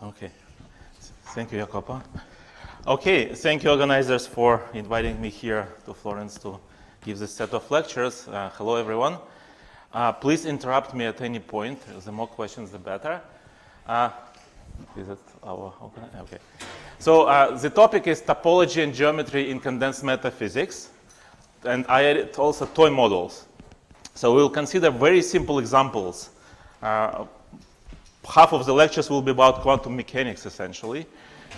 Okay. Thank you, Jacopo. Okay, thank you, organizers, for inviting me here to Florence to give this set of lectures. Hello, everyone. Please interrupt me at any point. The more questions, the better. Is it our okay? So the topic is topology and geometry in condensed matter physics, and I added also toy models. So we'll consider very simple examples. Half of the lectures will be about quantum mechanics, essentially,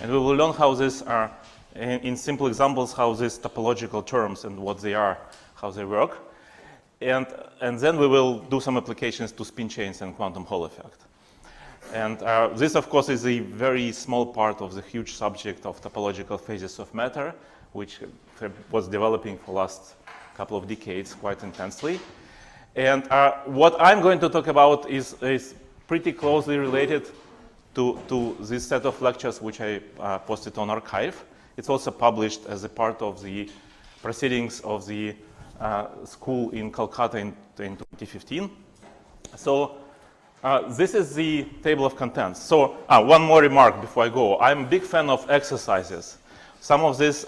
and we will learn how this are, in simple examples, how these topological terms and what they are, how they work. And then we will do some applications to spin chains and quantum Hall effect. And this, of course, is a very small part of the huge subject of topological phases of matter, which was developing for the last couple of decades quite intensely. And what I'm going to talk about is pretty closely related to this set of lectures, which I posted on archive. It's also published as a part of the proceedings of the school in Calcutta in 2015. So this is the table of contents. So one more remark before I go. I'm a big fan of exercises. Some of these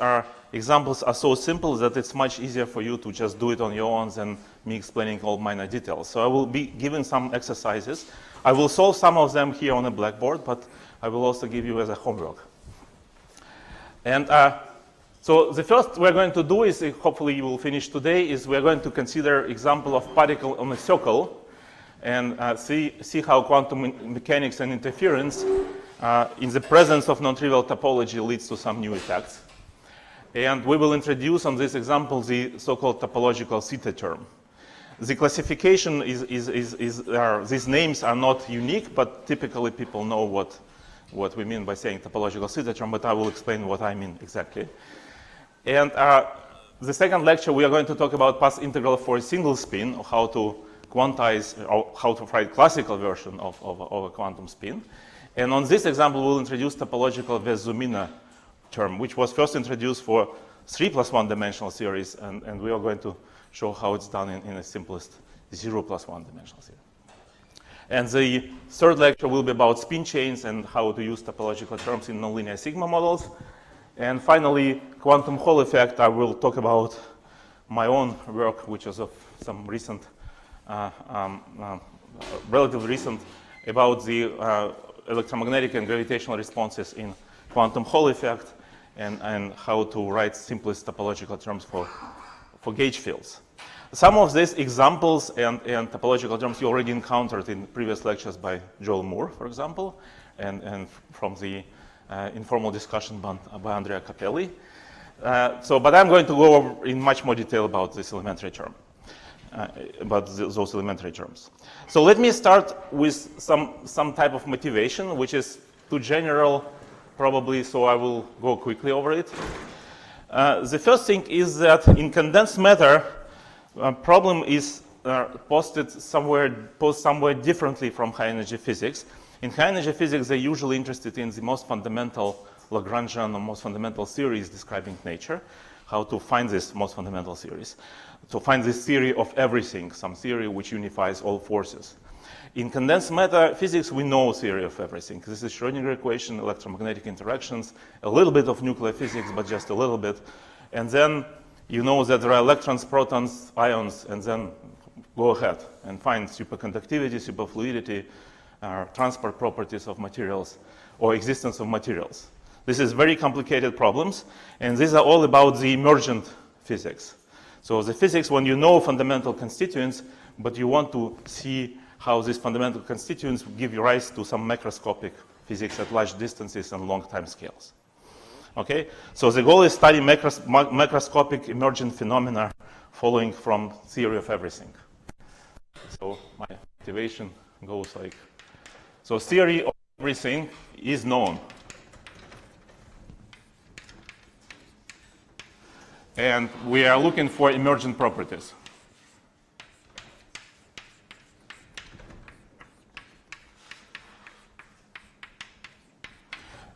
examples are so simple that it's much easier for you to just do it on your own than me explaining all minor details. So I will be giving some exercises. I will solve some of them here on a blackboard, but I will also give you as a homework. And so the first we're going to do is, hopefully you will finish today, is we're going to consider example of particle on a circle and see how quantum mechanics and interference in the presence of non-trivial topology leads to some new effects. And we will introduce on this example the so-called topological Theta term. The classification these names are not unique, but typically people know what we mean by saying topological Theta term, but I will explain what I mean exactly. And the second lecture, we are going to talk about path integral for a single spin, or how to quantize, or how to write classical version of a quantum spin. And on this example, we'll introduce topological Ves-Zumina term, which was first introduced for 3+1 dimensional series, and we are going to show how it's done in the simplest 0+1 dimensional series. And the third lecture will be about spin chains and how to use topological terms in nonlinear sigma models. And finally, quantum Hall effect, I will talk about my own work, which is of some recent, relatively recent, about the electromagnetic and gravitational responses in quantum Hall effect and how to write simplest topological terms for gauge fields. Some of these examples and topological terms you already encountered in previous lectures by Joel Moore, for example, and from the informal discussion by Andrea Capelli. But I'm going to go over in much more detail about this elementary term, about those elementary terms. So let me start with some type of motivation, which is too general, probably, so I will go quickly over it. The first thing is that in condensed matter, problem is posed somewhere differently from high energy physics. In high energy physics, they're usually interested in the most fundamental Lagrangian or most fundamental theories describing nature, how to find this most fundamental theories, to find this theory of everything, some theory which unifies all forces. In condensed matter physics, we know theory of everything. This is Schrödinger equation, electromagnetic interactions, a little bit of nuclear physics, but just a little bit. And then you know that there are electrons, protons, ions, and then go ahead and find superconductivity, superfluidity, transport properties of materials, or existence of materials. This is very complicated problems, and these are all about the emergent physics. So the physics when you know fundamental constituents, but you want to see how these fundamental constituents give rise to some macroscopic physics at large distances and long time scales. Okay, so the goal is study macroscopic emergent phenomena following from theory of everything. So my motivation goes like, so theory of everything is known. And we are looking for emergent properties.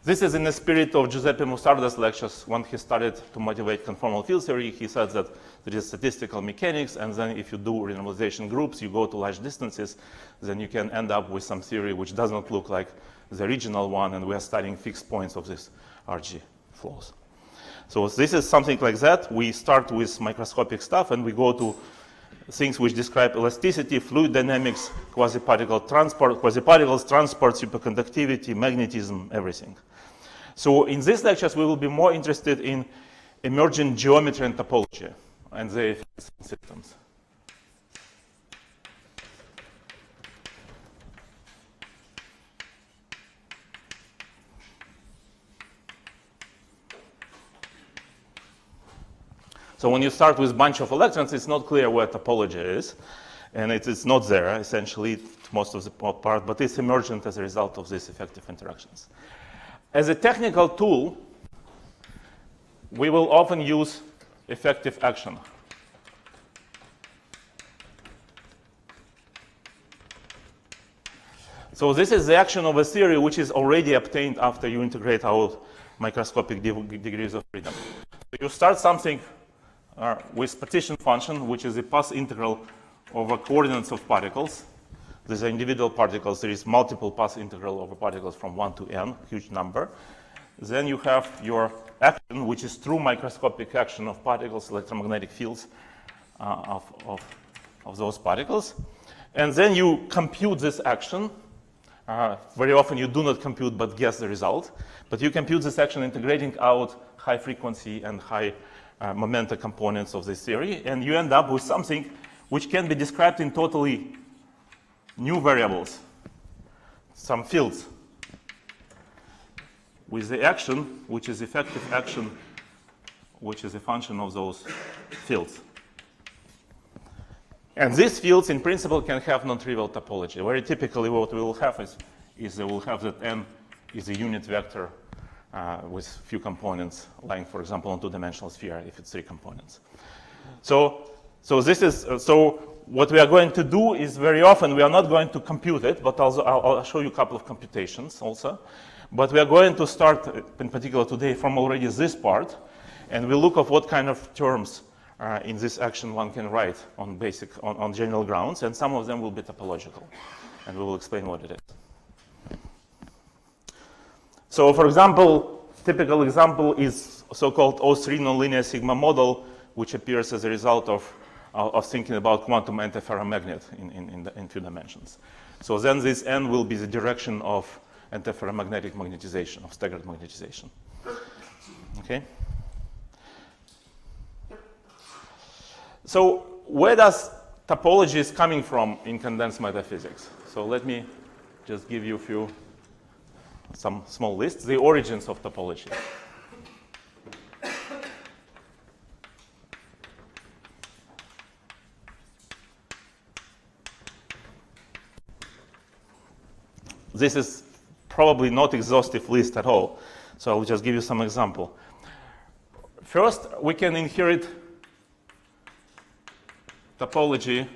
This is in the spirit of Giuseppe Musarda's lectures. When he started to motivate conformal field theory, he said that there is statistical mechanics, and then if you do renormalization groups, you go to large distances, then you can end up with some theory which does not look like the original one, and we are studying fixed points of these RG flows. So this is something like that. We start with microscopic stuff, and we go to things which describe elasticity, fluid dynamics, quasi-particle transport, quasi-particles transport, superconductivity, magnetism, everything. So in these lectures, we will be more interested in emergent geometry and topology and their effects on systems. So when you start with a bunch of electrons, it's not clear where topology is, and it's not there, essentially, most of the part, but it's emergent as a result of these effective interactions. As a technical tool, we will often use effective action. So this is the action of a theory which is already obtained after you integrate out microscopic degrees of freedom. So you start something with partition function, which is a path integral over coordinates of particles. These are individual particles. There is multiple path integral over particles from 1 to n, huge number. Then you have your action, which is true microscopic action of particles, electromagnetic fields of those particles. And then you compute this action. Very often you do not compute but guess the result. But you compute this action integrating out high frequency and high momenta components of this theory. And you end up with something which can be described in totally new variables, some fields, with the action, which is effective action, which is a function of those fields. And these fields, in principle, can have non-trivial topology. Very typically, what we will have is we will have that n is a unit vector with few components, lying, for example, on two-dimensional sphere, if it's 3 components. So what we are going to do is very often we are not going to compute it, but also I'll show you a couple of computations also. But we are going to start, in particular today, from already this part, and we'll look at what kind of terms in this action one can write on on general grounds, and some of them will be topological, and we will explain what it is. So, for example, typical example is so-called O3 nonlinear sigma model, which appears as a result of thinking about quantum antiferromagnet in 2 dimensions. So then this n will be the direction of antiferromagnetic magnetization, of staggered magnetization. Okay? So where does topology is coming from in condensed matter physics? So let me just give you some small lists. The origins of topology. This is probably not exhaustive list at all, so I'll just give you some example. First, we can inherit topology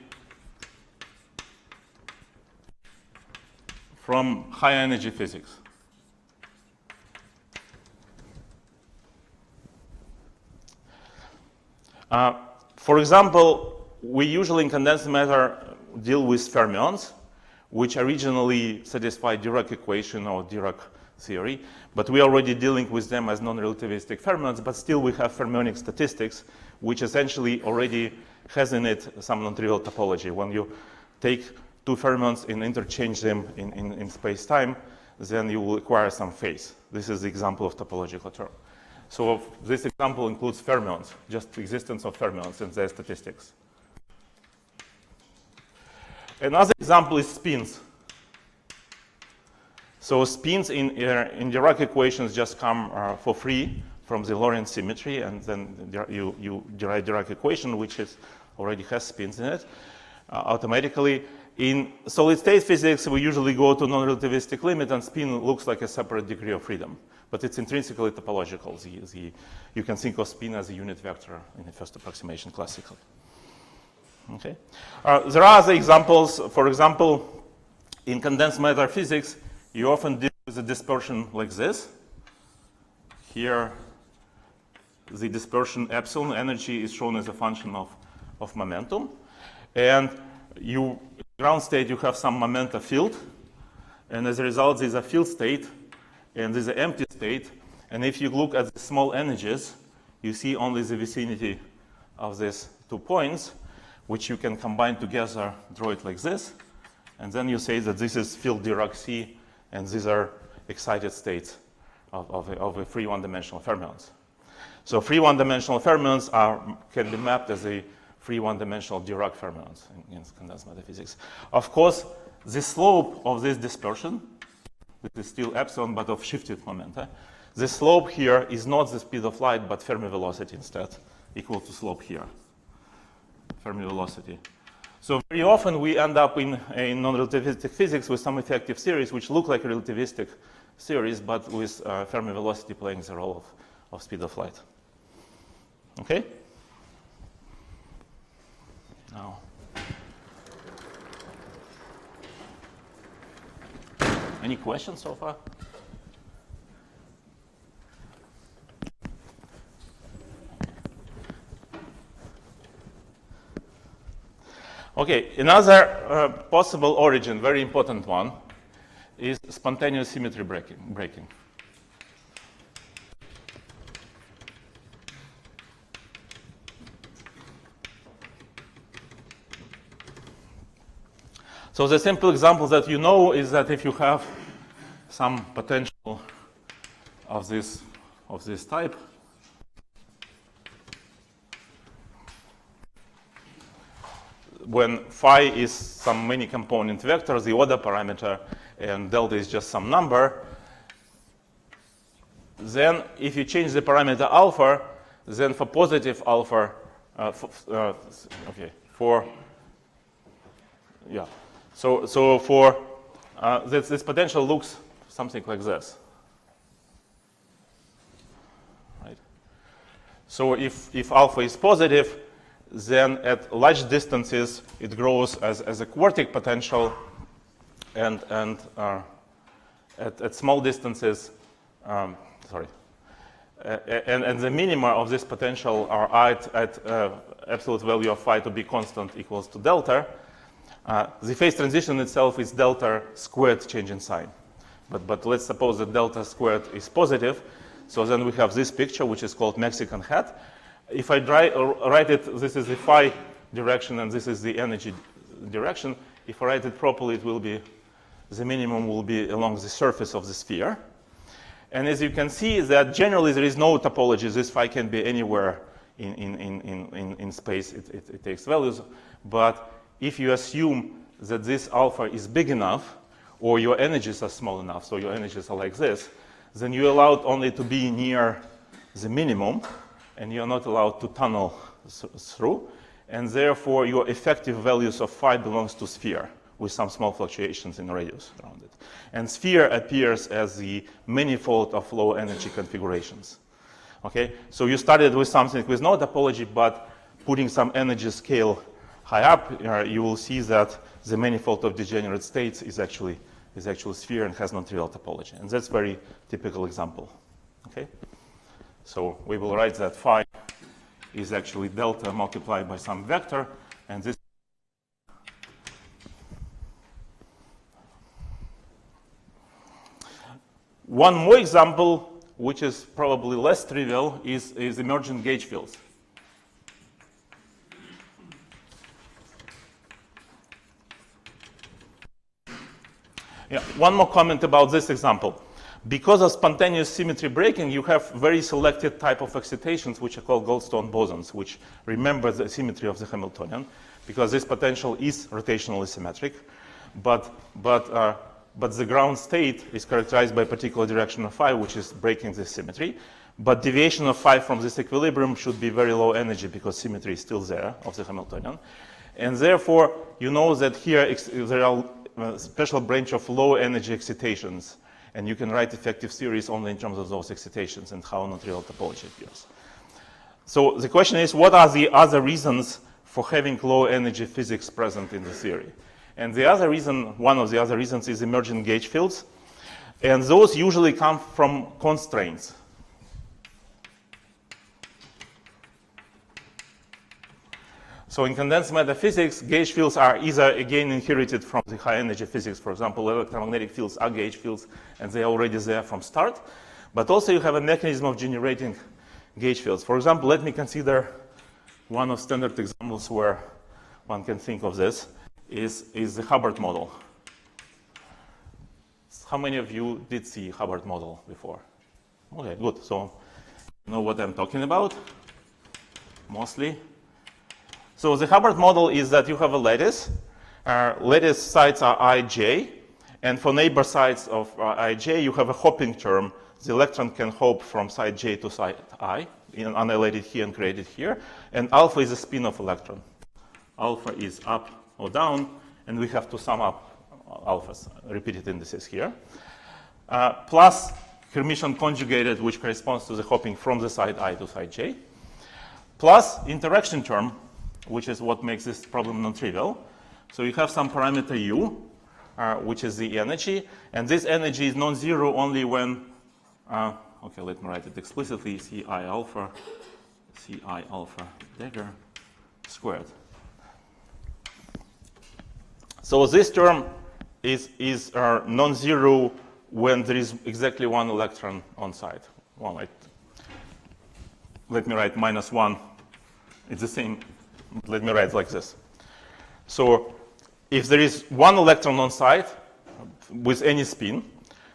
from high energy physics. For example, we usually in condensed matter deal with fermions, which originally satisfy Dirac equation or Dirac theory, but we are already dealing with them as non-relativistic fermions, but still we have fermionic statistics, which essentially already has in it some non-trivial topology. When you take 2 fermions and interchange them in space-time, then you will acquire some phase. This is the example of topological term. So this example includes fermions, just the existence of fermions and their statistics. Another example is spins. So spins in Dirac equations just come for free from the Lorentz symmetry, and then you derive Dirac equation, which already has spins in it automatically. In solid-state physics, we usually go to non-relativistic limit, and spin looks like a separate degree of freedom, but it's intrinsically topological. You can think of spin as a unit vector in the first approximation classically. Okay. There are other examples. For example, in condensed matter physics, you often deal with a dispersion like this. here the dispersion epsilon energy is shown as a function of momentum. And in ground state, you have some momenta field. And as a result, there's a field state, and there's an empty state. And if you look at the small energies, you see only the vicinity of these 2 points, which you can combine together, draw it like this. And then you say that this is field Dirac C, and these are excited states of a free one-dimensional fermions. So free one-dimensional fermions can be mapped as a free one-dimensional Dirac fermions in condensed matter physics. Of course, the slope of this dispersion, this is still epsilon, but of shifted momenta, the slope here is not the speed of light, but Fermi velocity instead, equal to slope here, Fermi velocity. So very often we end up in a non-relativistic physics with some effective series which look like a relativistic series, but with Fermi velocity playing the role of speed of light. Okay? Now, any questions so far? Okay, another possible origin, very important one, is spontaneous symmetry breaking. So the simple example that you know is that if you have some potential of this type, when phi is some many component vector, the order parameter, and delta is just some number, then if you change the parameter alpha, then for positive alpha, So for this potential looks something like this, right? So if alpha is positive, then at large distances it grows as a quartic potential, and at small distances, and the minima of this potential are at absolute value of phi to be constant equals to delta. The phase transition itself is delta squared change in sign. But let's suppose that delta squared is positive. So then we have this picture, which is called Mexican hat. If I write it, this is the phi direction, and this is the energy direction. If I write it properly, it will be, the minimum will be along the surface of the sphere. And as you can see, that generally there is no topology. This phi can be anywhere in space. It takes values. But if you assume that this alpha is big enough, or your energies are small enough, so your energies are like this, then you're allowed only to be near the minimum, and you're not allowed to tunnel through. And therefore, your effective values of phi belongs to sphere, with some small fluctuations in radius around it. And sphere appears as the manifold of low energy configurations. Okay, so you started with something with no topology, but putting some energy scale high up, you will see that the manifold of degenerate states is actually sphere and has non-trivial topology. And that's a very typical example. Okay, so we will write that phi is actually delta multiplied by some vector, and this. One more example, which is probably less trivial, is emergent gauge fields. Yeah, one more comment about this example. Because of spontaneous symmetry breaking, you have very selected type of excitations, which are called Goldstone bosons, which remember the symmetry of the Hamiltonian, because this potential is rotationally symmetric, but the ground state is characterized by a particular direction of phi, which is breaking this symmetry. But deviation of phi from this equilibrium should be very low energy, because symmetry is still there of the Hamiltonian. And therefore, you know that here there are a special branch of low energy excitations, and you can write effective series only in terms of those excitations and how non-trivial topology appears. So the question is, what are the other reasons for having low energy physics present in the theory? And the other reason, one of the other reasons, is emergent gauge fields. And those usually come from constraints. So in condensed matter physics, gauge fields are either again inherited from the high energy physics. For example, electromagnetic fields are gauge fields, and they're already there from start. But also you have a mechanism of generating gauge fields. For example, let me consider one of standard examples where one can think of this is the Hubbard model. How many of you did see Hubbard model before? Okay, good. So you know what I'm talking about, mostly. So the Hubbard model is that you have a lattice. Lattice sides are ij, and for neighbor sides of ij, you have a hopping term. The electron can hop from side j to side I, annihilated here and created here. And alpha is a spin of electron. Alpha is up or down, and we have to sum up alphas, repeated indices here. Plus Hermitian conjugated, which corresponds to the hopping from the side I to side j. Plus interaction term, which is what makes this problem non-trivial. So you have some parameter u, which is the energy, and this energy is non-zero only when, okay, let me write it explicitly, Ci alpha dagger squared. So this term is non-zero when there is exactly one electron on site. Well, let me write -1. It's the same. Let me write like this. So if there is one electron on site with any spin,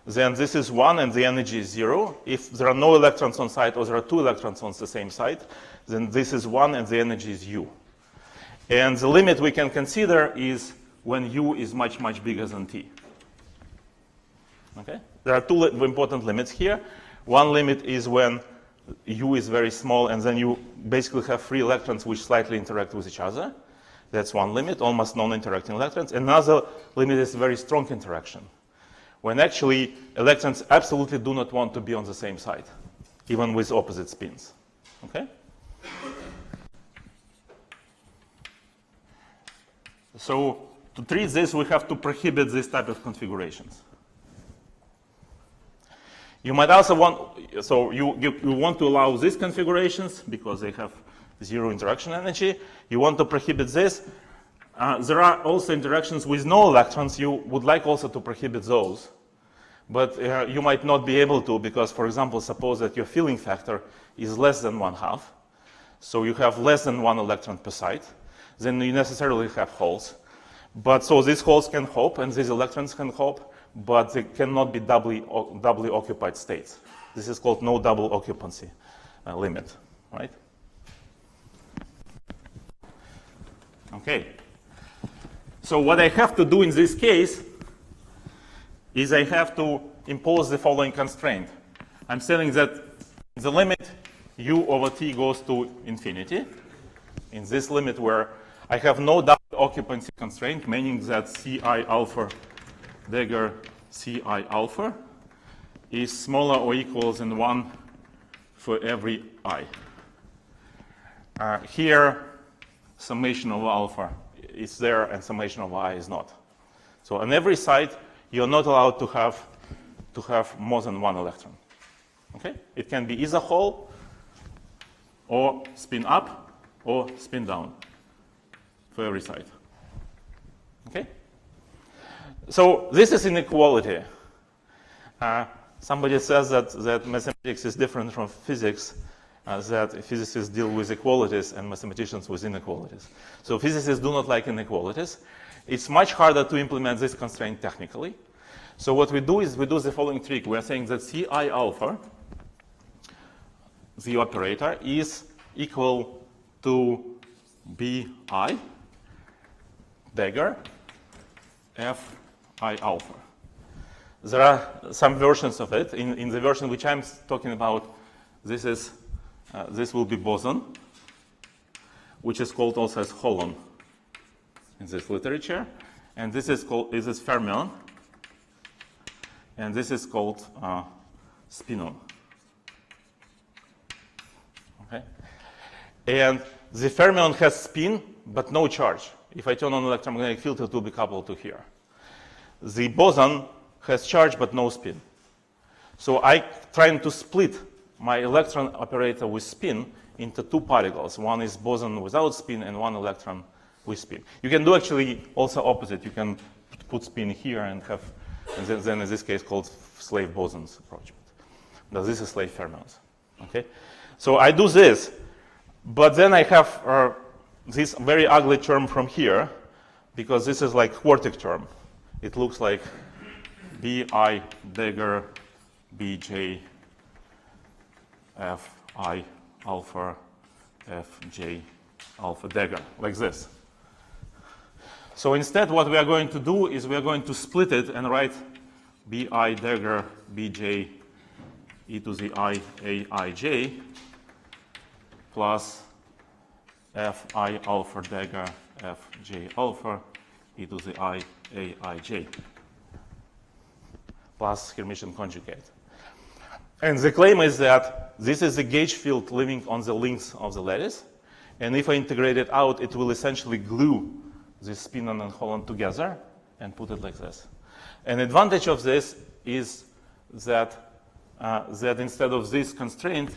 then this is 1 and the energy is 0. If there are no electrons on site or there are 2 electrons on the same site, then this is 1 and the energy is u. And the limit we can consider is when u is much, much bigger than t. Okay? There are two important limits here. One limit is when u is very small, and then you basically have free electrons which slightly interact with each other. That's one limit, almost non-interacting electrons. Another limit is very strong interaction, when actually electrons absolutely do not want to be on the same side, even with opposite spins. Okay? So to treat this, we have to prohibit this type of configurations. You might also want, so you want to allow these configurations because they have zero interaction energy. You want to prohibit this. There are also interactions with no electrons. You would like also to prohibit those. But you might not be able to because, for example, suppose that your filling factor is less than 1/2. So you have less than 1 electron per site. Then you necessarily have holes. But so these holes can hop and these electrons can hop, but they cannot be doubly occupied states. This is called no double occupancy limit, right? Okay. So what I have to do in this case is I have to impose the following constraint. I'm saying that the limit u over t goes to infinity. In this limit where I have no double occupancy constraint, meaning that Ci alpha dagger Ci alpha is smaller or equal than 1 for every I. Here, summation of alpha is there and summation of I is not. So on every site, you're not allowed to have more than 1 electron. Okay? It can be either hole or spin up or spin down for every site. Okay? So this is inequality. Somebody says that mathematics is different from physics, that physicists deal with equalities and mathematicians with inequalities. So physicists do not like inequalities. It's much harder to implement this constraint technically. So what we do is we do the following trick. We are saying that Ci alpha, the operator, is equal to Bi dagger Fi alpha. There are some versions of it. In the version which I'm talking about, this will be boson, which is called also as holon in this literature. And this is fermion. And this is called spinon. Okay? And the fermion has spin, but no charge. If I turn on electromagnetic field, it will be coupled to here. The boson has charge, but no spin. So I'm trying to split my electron operator with spin into two particles. One is boson without spin and one electron with spin. You can do actually also opposite. You can put spin here and have, and then in this case called slave bosons approach. Now this is slave fermions. Okay, so I do this, but then I have this very ugly term from here, because this is like quartic term. It looks like Bi dagger Bj Fi alpha Fj alpha dagger, like this. So instead what we are going to do is we are going to split it and write Bi dagger Bj e to the I Aij plus Fi alpha dagger Fj alpha e to the I Aij plus Hermitian conjugate. And the claim is that this is the gauge field living on the links of the lattice. And if I integrate it out, it will essentially glue this spinon and holon together and put it like this. An advantage of this is that, that instead of this constraint,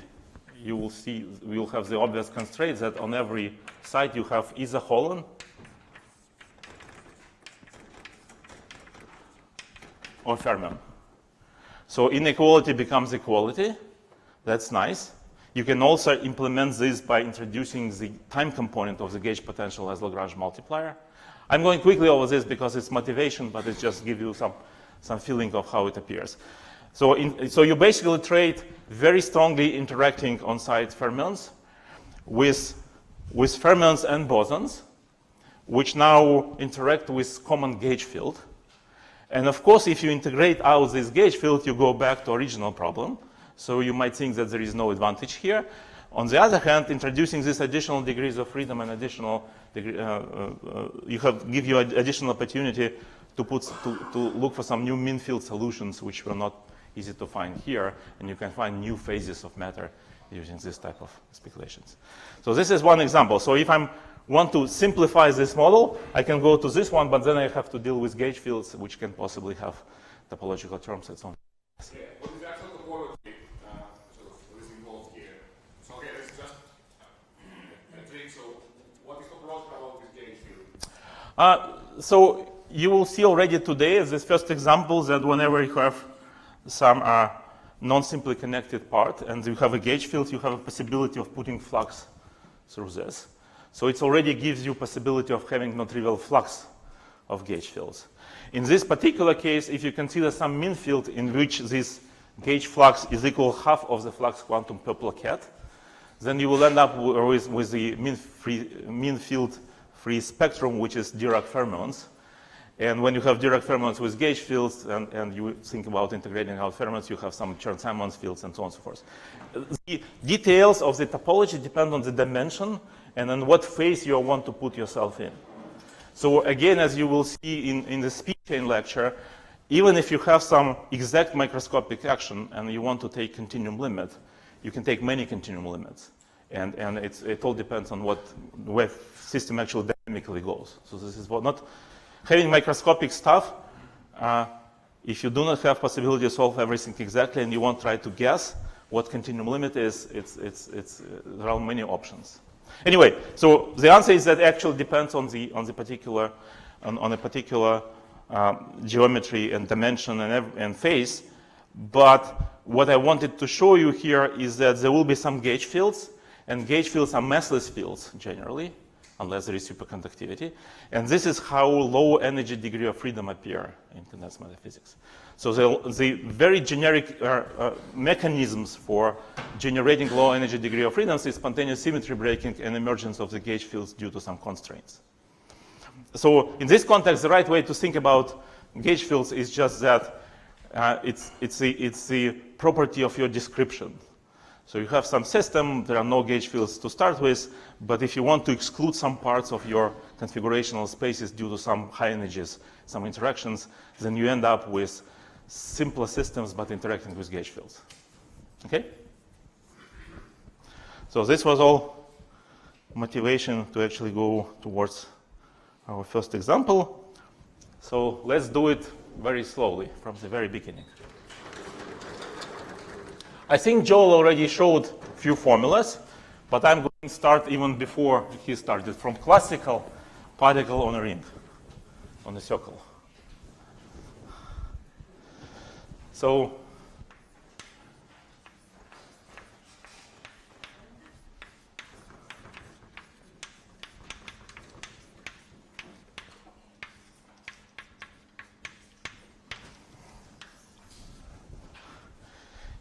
you will see, we will have the obvious constraint that on every side you have either holon or fermion. So inequality becomes equality. That's nice. You can also implement this by introducing the time component of the gauge potential as Lagrange multiplier. I'm going quickly over this because it's motivation, but it just gives you some feeling of how it appears. So you basically trade very strongly interacting on-site fermions with fermions and bosons, which now interact with common gauge field. And of course, if you integrate out this gauge field, you go back to original problem. So you might think that there is no advantage here. On the other hand, introducing these additional degrees of freedom and additional give you additional opportunity to look for some new mean field solutions, which were not easy to find here, and you can find new phases of matter using this type of speculations. So this is one example. So if I want to simplify this model, I can go to this one, but then I have to deal with gauge fields, which can possibly have topological terms and so on. Yeah, what is the actual topology what is involved here? So okay, this is just a trick. So what is topological about this gauge field? So you will see already today as this first example that whenever you have some non-simply connected part and you have a gauge field, you have a possibility of putting flux through this. So it already gives you possibility of having non-trivial flux of gauge fields. In this particular case, if you consider some mean field in which this gauge flux is equal half of the flux quantum per plaquette, then you will end up with the mean field free spectrum, which is Dirac fermions. And when you have Dirac fermions with gauge fields and you think about integrating out fermions, you have some Chern-Simons fields and so on and so forth. The details of the topology depend on the dimension and on what phase you want to put yourself in. So again, as you will see in the speed chain lecture, even if you have some exact microscopic action and you want to take continuum limit, you can take many continuum limits. And it all depends on where system actually dynamically goes. So this is what not having microscopic stuff. If you do not have possibility to solve everything exactly and you want to try to guess what continuum limit is, there are many options. Anyway, so the answer is that it actually depends on a particular geometry and dimension and phase. But what I wanted to show you here is that there will be some gauge fields, and gauge fields are massless fields generally, unless there is superconductivity. And this is how low energy degree of freedom appear in condensed matter physics. So the very generic mechanisms for generating low energy degree of freedoms is spontaneous symmetry breaking and emergence of the gauge fields due to some constraints. So in this context, the right way to think about gauge fields is just that it's the property of your description. So you have some system, there are no gauge fields to start with, but if you want to exclude some parts of your configurational spaces due to some high energies, some interactions, then you end up with simpler systems but interacting with gauge fields. Okay? So this was all motivation to actually go towards our first example. So let's do it very slowly from the very beginning. I think Joel already showed a few formulas, But I'm going to start even before he started, from classical particle on a ring, on a circle. So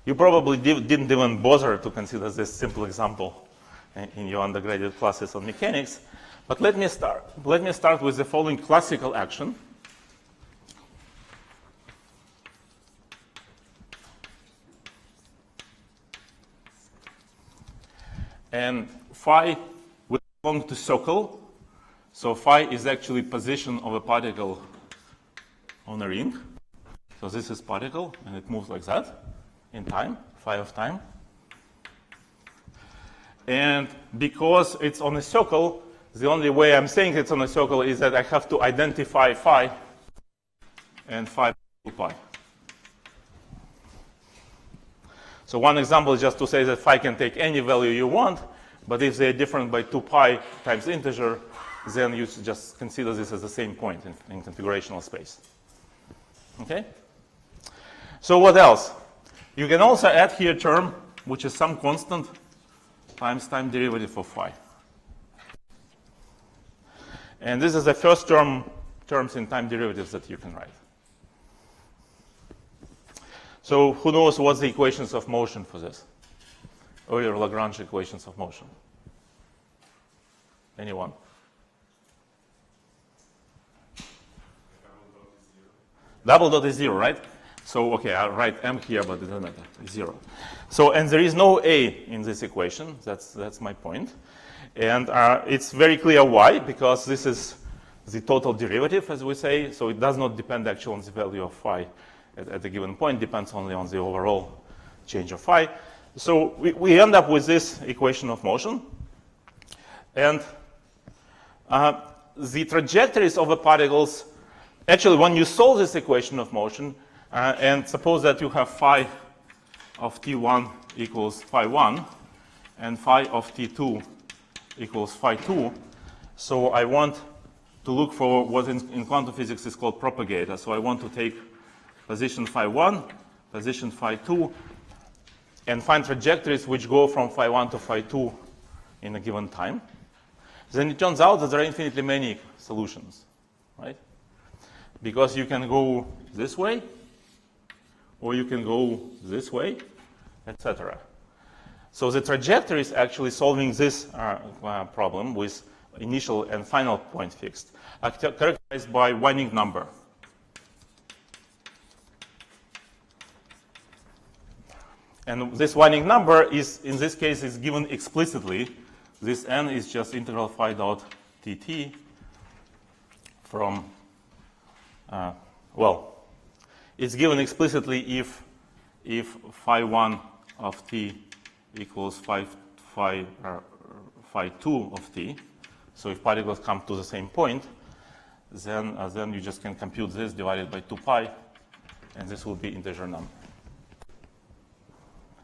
you probably didn't even bother to consider this simple example in your undergraduate classes on mechanics. But let me start. Let me start with the following classical action. And phi will belong to circle. So phi is actually position of a particle on a ring. So this is particle, and it moves like that in time, phi of time. And because it's on a circle, the only way I'm saying it's on a circle is that I have to identify phi and phi equal pi. So one example is just to say that phi can take any value you want, but if they're different by 2 pi times integer, then you just consider this as the same point in configurational space. Okay? So what else? You can also add here a term, which is some constant times time derivative of phi. And this is the first terms in time derivatives that you can write. So who knows what's the equations of motion for this? Euler Lagrange equations of motion. Anyone? Double dot is 0, right? So, okay, I'll write m here, but it doesn't matter. It's 0. So, and there is no a in this equation. That's my point. And it's very clear why, because this is the total derivative, as we say. So it does not depend actually on the value of phi at a given point. Depends only on the overall change of phi. So we end up with this equation of motion. And the trajectories of the particles, actually, when you solve this equation of motion, and suppose that you have phi of t1 equals phi 1, and phi of t2 equals phi 2. So I want to look for what in quantum physics is called propagator. So I want to take position phi 1, position phi 2, and find trajectories which go from phi 1 to phi 2 in a given time. Then it turns out that there are infinitely many solutions, right? Because you can go this way, or you can go this way, etc. So the trajectory is actually solving this problem with initial and final point fixed, characterized by winding number. And this winding number is, in this case, is given explicitly. This n is just integral phi dot dt from, well, it's given explicitly if phi 1 of t equals phi 2 of t. So if particles come to the same point, then you just can compute this divided by 2 pi, and this will be integer number.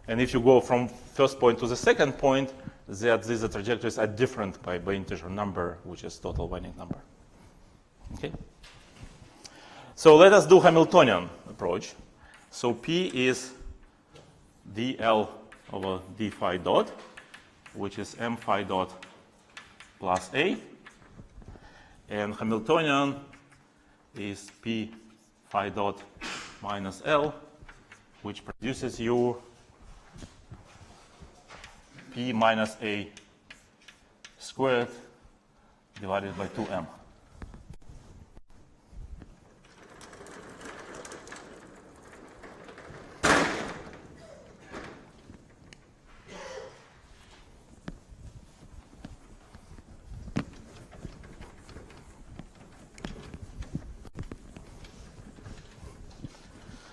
And if you go from first point to the second point, these trajectories are different by integer number, which is total winding number. Okay? So let us do Hamiltonian approach. So P is dl over d phi dot, which is m phi dot plus a. And Hamiltonian is p phi dot minus l, which produces you p minus a squared divided by 2m.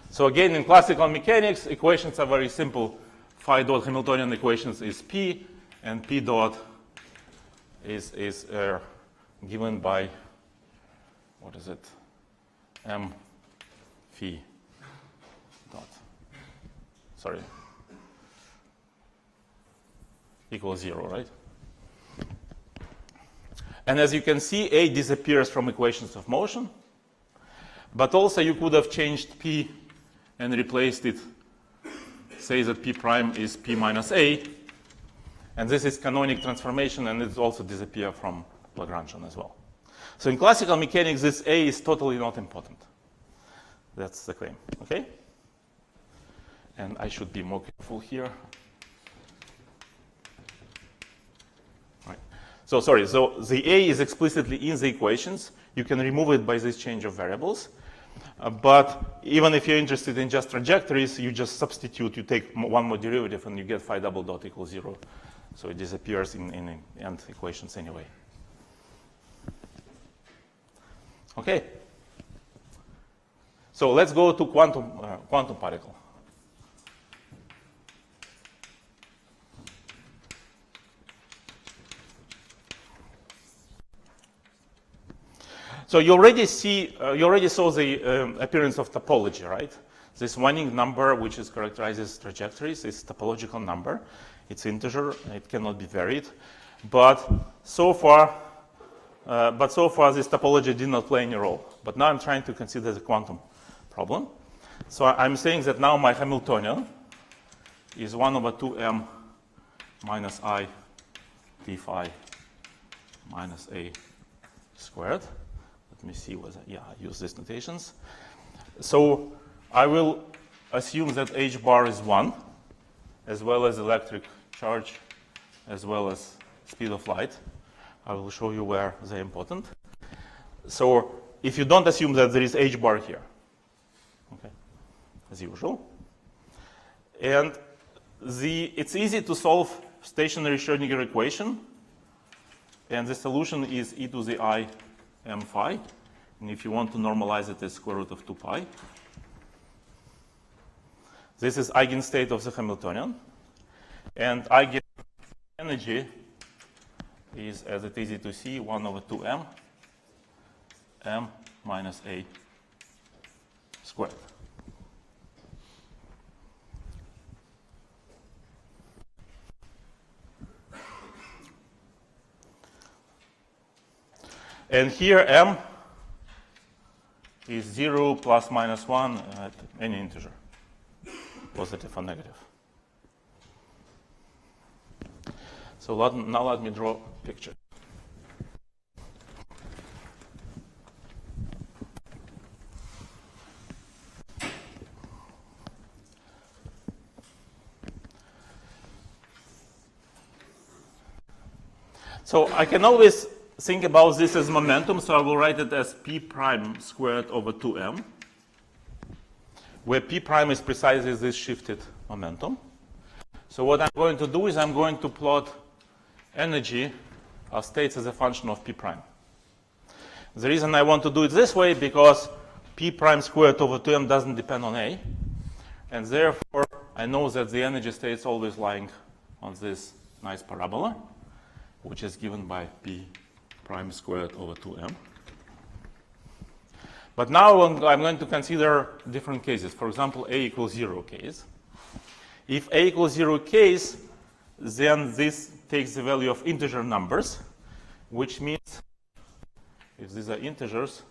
So again, in classical mechanics, equations are very simple. Phi dot Hamiltonian equations is P, and P dot is given by, what is it, M phi dot. Sorry. equals 0, right? And as you can see, A disappears from equations of motion. But also you could have changed P and replaced it. Say that P prime is P minus A. And this is canonic transformation, and it also disappears from Lagrangian as well. So in classical mechanics, this A is totally not important. That's the claim, okay? And I should be more careful here. Right. So sorry, so the A is explicitly in the equations. You can remove it by this change of variables. But even if you're interested in just trajectories, you just substitute, you take one more derivative, and you get phi double dot equals 0. So it disappears in end equations anyway. Okay. So let's go to quantum particle. So you already saw the appearance of topology, right? This Wanning number, which characterizes trajectories, is a topological number. It's integer. It cannot be varied. But so far, this topology did not play any role. But now I'm trying to consider the quantum problem. So I'm saying that now my Hamiltonian is 1 over 2m minus I d phi minus a squared. Let me see whether, yeah, I use these notations. So I will assume that h bar is 1, as well as electric charge, as well as speed of light. I will show you where they're important. So if you don't assume that there is h bar here, okay, as usual. And it's easy to solve stationary Schrödinger equation. And the solution is e to the I m phi. And if you want to normalize it as square root of 2 pi. This is eigenstate of the Hamiltonian. And eigenenergy is, as it's easy to see, 1 over 2m m minus a squared. And here m is 0 plus minus 1 at any integer, positive or negative. So now let me draw a picture. So I can always think about this as momentum, so I will write it as p prime squared over 2m, where p prime is precisely this shifted momentum. So what I'm going to do is I'm going to plot energy of states as a function of p prime. The reason I want to do it this way because p prime squared over 2m doesn't depend on a, and therefore I know that the energy state is always lying on this nice parabola, which is given by p prime squared over 2m. But now I'm going to consider different cases. For example, a equals 0 case. If a equals 0 case, then this takes the value of integer numbers, which means if these are integers,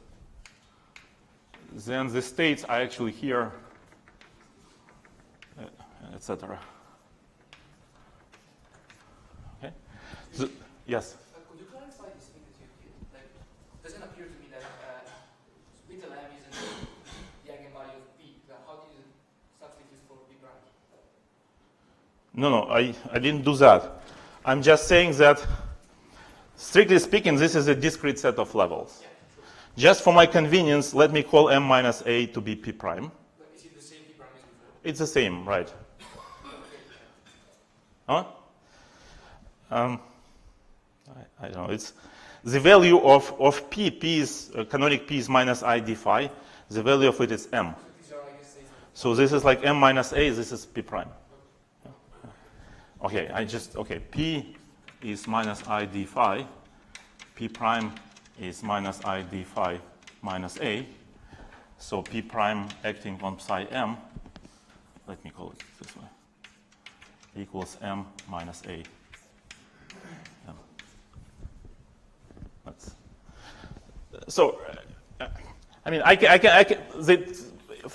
then the states are actually here, etc. Okay. So, yes. Could you clarify this thing that you did? Like, it doesn't appear to me that little m isn't the eigenvalue of p. How do you substitute for p prime? No, I didn't do that. I'm just saying that, strictly speaking, this is a discrete set of levels. Yeah, sure. Just for my convenience, let me call m minus a to be p prime. But is it the same p prime as before? It's the same, right? Huh? I don't know. It's the value of p. P is canonic p is minus I d phi. The value of it is m. So this is like m minus a. This is p prime. Okay, p is minus I d phi. P prime is minus I d phi minus a. So p prime acting on psi m. Let me call it this way. Equals m minus a So, I mean,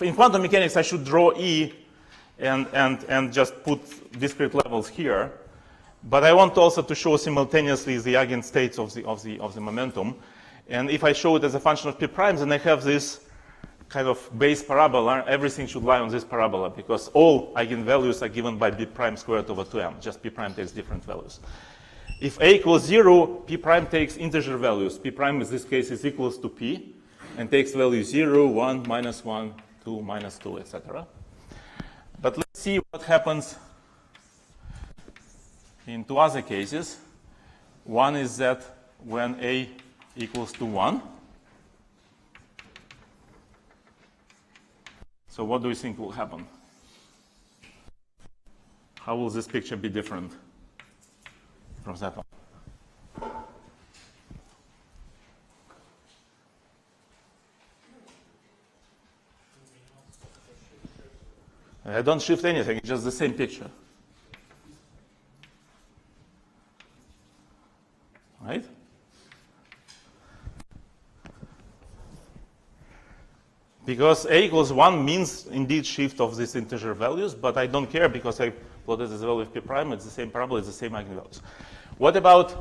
in quantum mechanics, I should draw E and just put discrete levels here. But I want also to show simultaneously the eigenstates of the momentum. And if I show it as a function of p primes, then I have this kind of base parabola. Everything should lie on this parabola because all eigenvalues are given by b prime squared over 2m. Just p prime takes different values. If a equals 0, p prime takes integer values. P prime in this case is equals to p and takes values 0, 1, minus 1, 2, minus 2, etc. But let's see what happens in two other cases. One is that when a equals to 1. So what do you think will happen? How will this picture be different from that one? I don't shift anything, it's just the same picture. Right? Because a equals 1 means indeed shift of these integer values, but I don't care because I plotted this value of p prime, it's the same parabola, it's the same eigenvalues. What about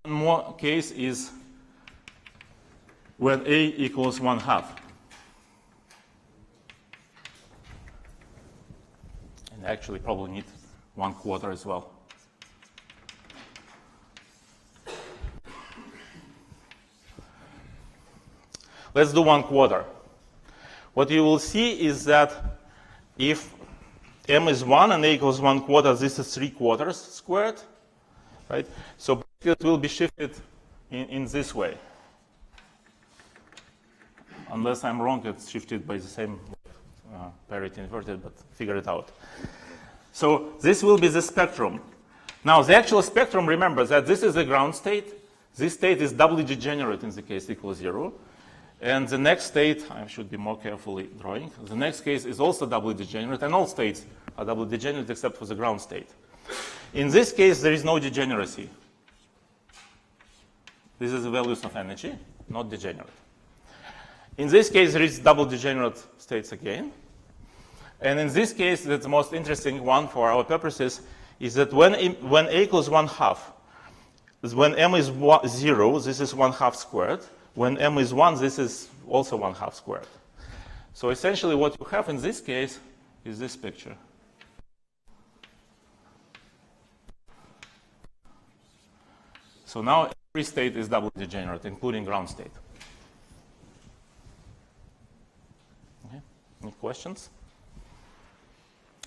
one more case is when a equals 1/2. And actually probably need 1/4 as well. Let's do 1/4. What you will see is that if m is 1 and a equals 1/4, this is 3/4 squared, right? So it will be shifted in this way. Unless I'm wrong, it's shifted by the same parity inverted, but figure it out. So this will be the spectrum. Now the actual spectrum, remember that this is the ground state. This state is doubly degenerate in the case equals 0. And the next state, I should be more carefully drawing. The next case is also doubly degenerate, and all states are doubly degenerate except for the ground state. In this case, there is no degeneracy. This is the values of energy, not degenerate. In this case, there is double degenerate states again. And in this case, that's the most interesting one for our purposes, is that when a equals 1/2, when m is 0, this is 1/2 squared. When m is 1, this is also 1/2 squared. So essentially what you have in this case is this picture. So now every state is doubly degenerate, including ground state. Okay. Any questions?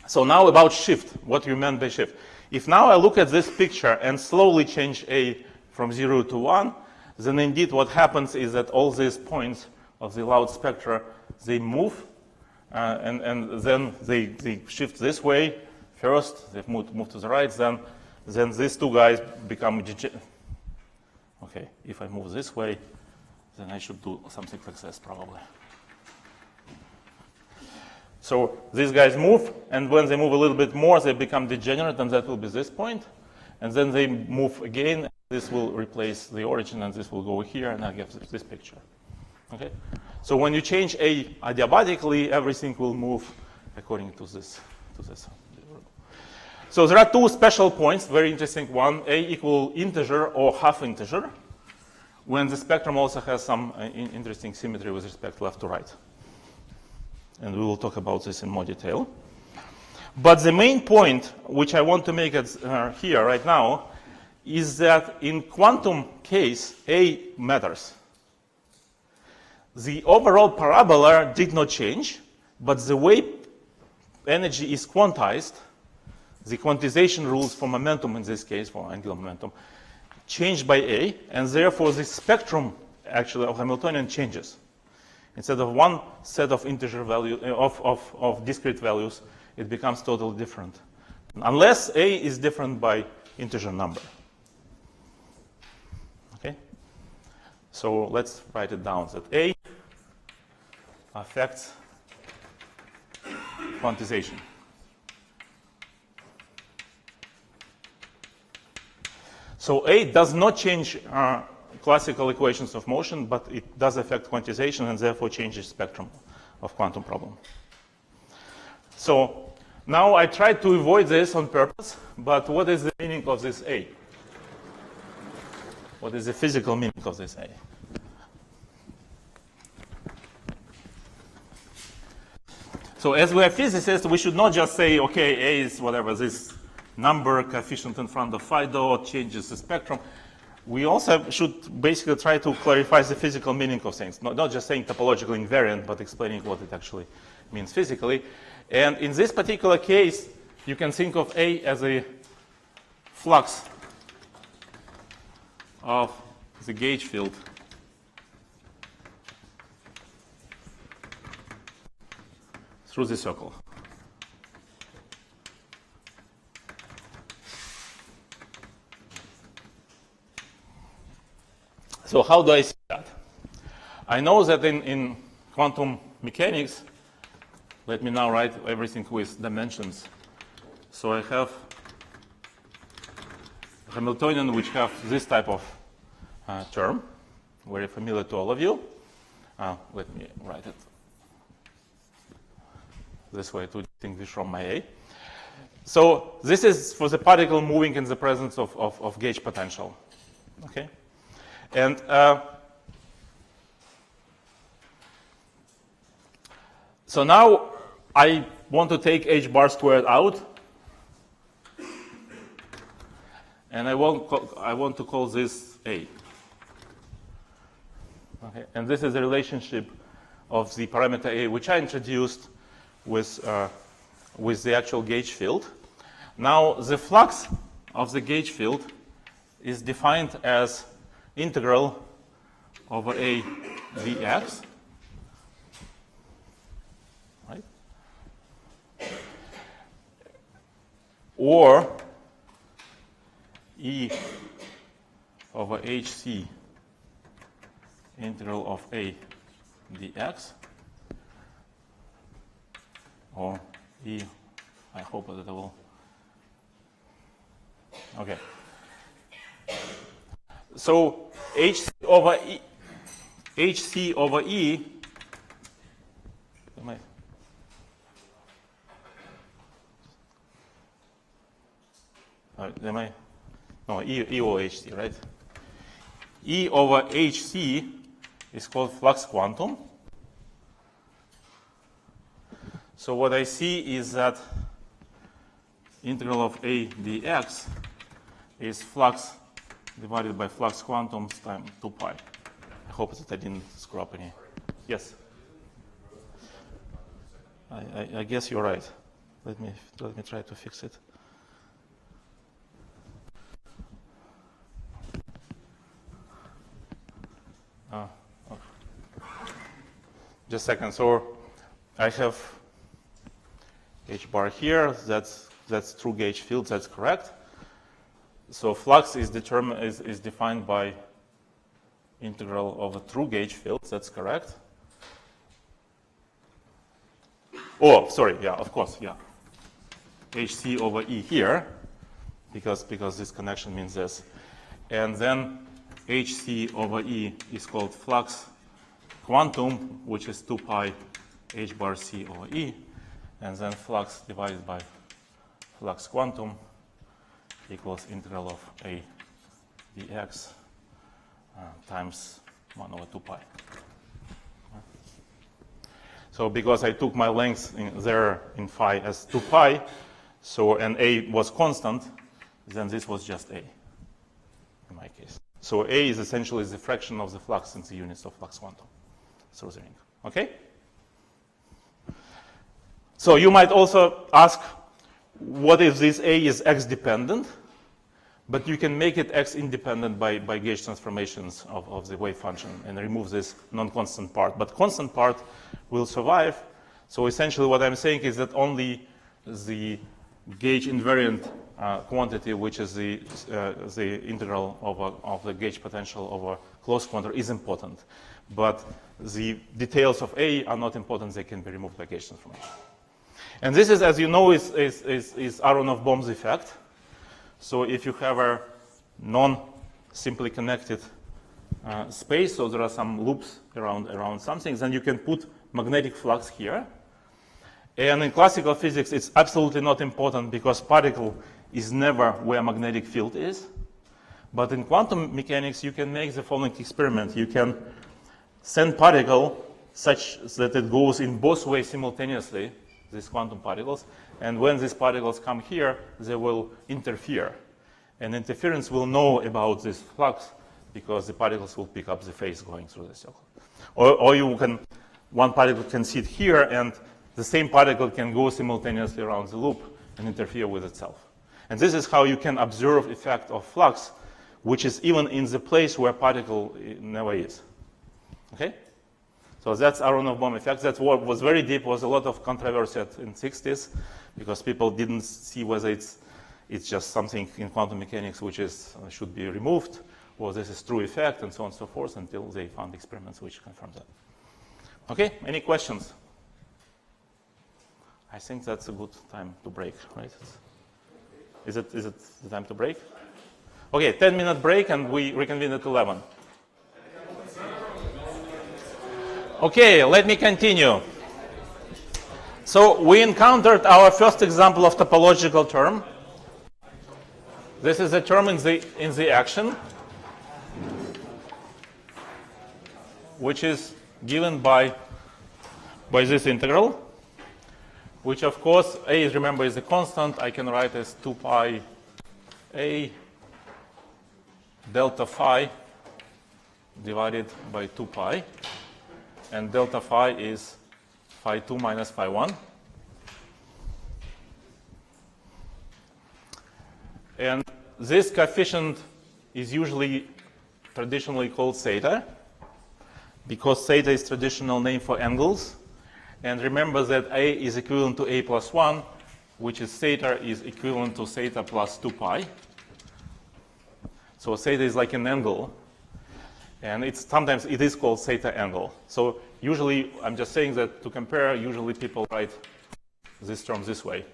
So now about shift, what you meant by shift. If now I look at this picture and slowly change a from 0 to 1, then indeed what happens is that all these points of the loud spectra, they move, and then they shift this way first, they move to the right, then these two guys become okay, if I move this way, then I should do something like this probably. So these guys move, and when they move a little bit more, they become degenerate, and that will be this point. And then they move again, this will replace the origin, and this will go here, and I get this picture. Okay? So when you change A adiabatically, everything will move according to this. So there are two special points, very interesting one, A equal integer or half integer, when the spectrum also has some interesting symmetry with respect left to right. And we will talk about this in more detail. But the main point, which I want to make here right now, is that in quantum case, A matters. The overall parabola did not change, but the way energy is quantized, the quantization rules for momentum in this case, for angular momentum, changed by A, and therefore the spectrum actually of Hamiltonian changes. Instead of one set of integer value of discrete values, it becomes totally different. Unless A is different by integer number. Okay? So let's write it down that A affects quantization. So A does not change classical equations of motion, but it does affect quantization and therefore changes spectrum of quantum problem. So now I tried to avoid this on purpose, but what is the meaning of this A? What is the physical meaning of this A? So as we are physicists, we should not just say, okay, A is whatever, this number coefficient in front of phi dot changes the spectrum. We also should basically try to clarify the physical meaning of things, not just saying topological invariant, but explaining what it actually means physically. And in this particular case, you can think of A as a flux of the gauge field through the circle. So how do I see that? I know that in quantum mechanics, let me now write everything with dimensions. So I have Hamiltonian, which have this type of term, very familiar to all of you. Let me write it this way to distinguish from my A. So this is for the particle moving in the presence of gauge potential. Okay? And so now I want to take h bar squared out, and I want to call this A. Okay? And this is the relationship of the parameter A, which I introduced with the actual gauge field. Now the flux of the gauge field is defined as integral over A dx, right? Or E over HC integral of A dx, or E, I hope that I will, okay. So HC over E, no, E over HC, right? E over HC is called flux quantum. So what I see is that integral of A dx is flux divided by flux quantum times 2 pi. I hope that I didn't screw up any. Yes? I guess you're right. Let me try to fix it. Okay. Just a second. So I have h bar here. That's true gauge field. That's correct. So flux is defined by integral of a true gauge field. That's correct. Oh, sorry. Yeah, of course. Yeah. HC over E here, because this connection means this, and then HC over E is called flux quantum, which is 2 pi h bar C over E, and then flux divided by flux quantum equals integral of A dx times 1 over 2 pi. So because I took my length there in phi as 2 pi, so and A was constant, then this was just A in my case. So A is essentially the fraction of the flux in the units of flux quantum through the ring. Okay? So you might also ask, what if this A is x dependent? But you can make it x independent by gauge transformations of the wave function and remove this non-constant part. But constant part will survive. So essentially what I'm saying is that only the gauge invariant quantity, which is the integral of the gauge potential over closed quantum, is important. But the details of A are not important. They can be removed by gauge transformation. And this is, as you know, is Aronov-Bohm's effect. So if you have a non-simply connected space, so there are some loops around something, then you can put magnetic flux here. And in classical physics, it's absolutely not important because particle is never where magnetic field is. But in quantum mechanics, you can make the following experiment. You can send particle such that it goes in both ways simultaneously, these quantum particles. And when these particles come here, they will interfere. And interference will know about this flux because the particles will pick up the phase going through the circle. Or you can, one particle can sit here and the same particle can go simultaneously around the loop and interfere with itself. And this is how you can observe effect of flux, which is even in the place where particle never is. Okay? So that's Aronoff-Bohm effect. That was very deep, was a lot of controversy in the 60s because people didn't see whether it's just something in quantum mechanics which should be removed, or this is true effect, and so on and so forth, until they found experiments which confirm that. Okay, any questions? I think that's a good time to break, right? Is it the time to break? Okay, 10-minute break, and we reconvene at 11. Okay, let me continue. So we encountered our first example of topological term. This is a term in the action, which is given by this integral, which of course a remember is a constant. I can write as 2 pi a delta phi divided by 2 pi, and delta phi is phi 2 minus phi 1. And this coefficient is usually traditionally called theta, because theta is traditional name for angles. And remember that a is equivalent to a plus 1, which is theta is equivalent to theta plus 2 pi. So theta is like an angle, and sometimes it is called theta angle. So usually, I'm just saying that to compare, usually people write this term this way.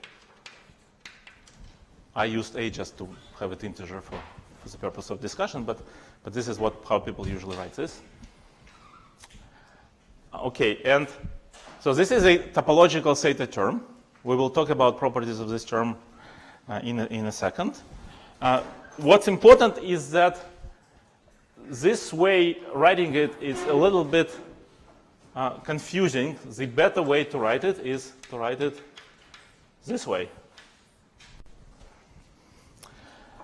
I used a just to have it integer for the purpose of discussion, but this is how people usually write this. Okay, and so this is a topological theta term. We will talk about properties of this term in a second. What's important is that this way writing it is a little bit confusing. The better way to write it is to write it this way.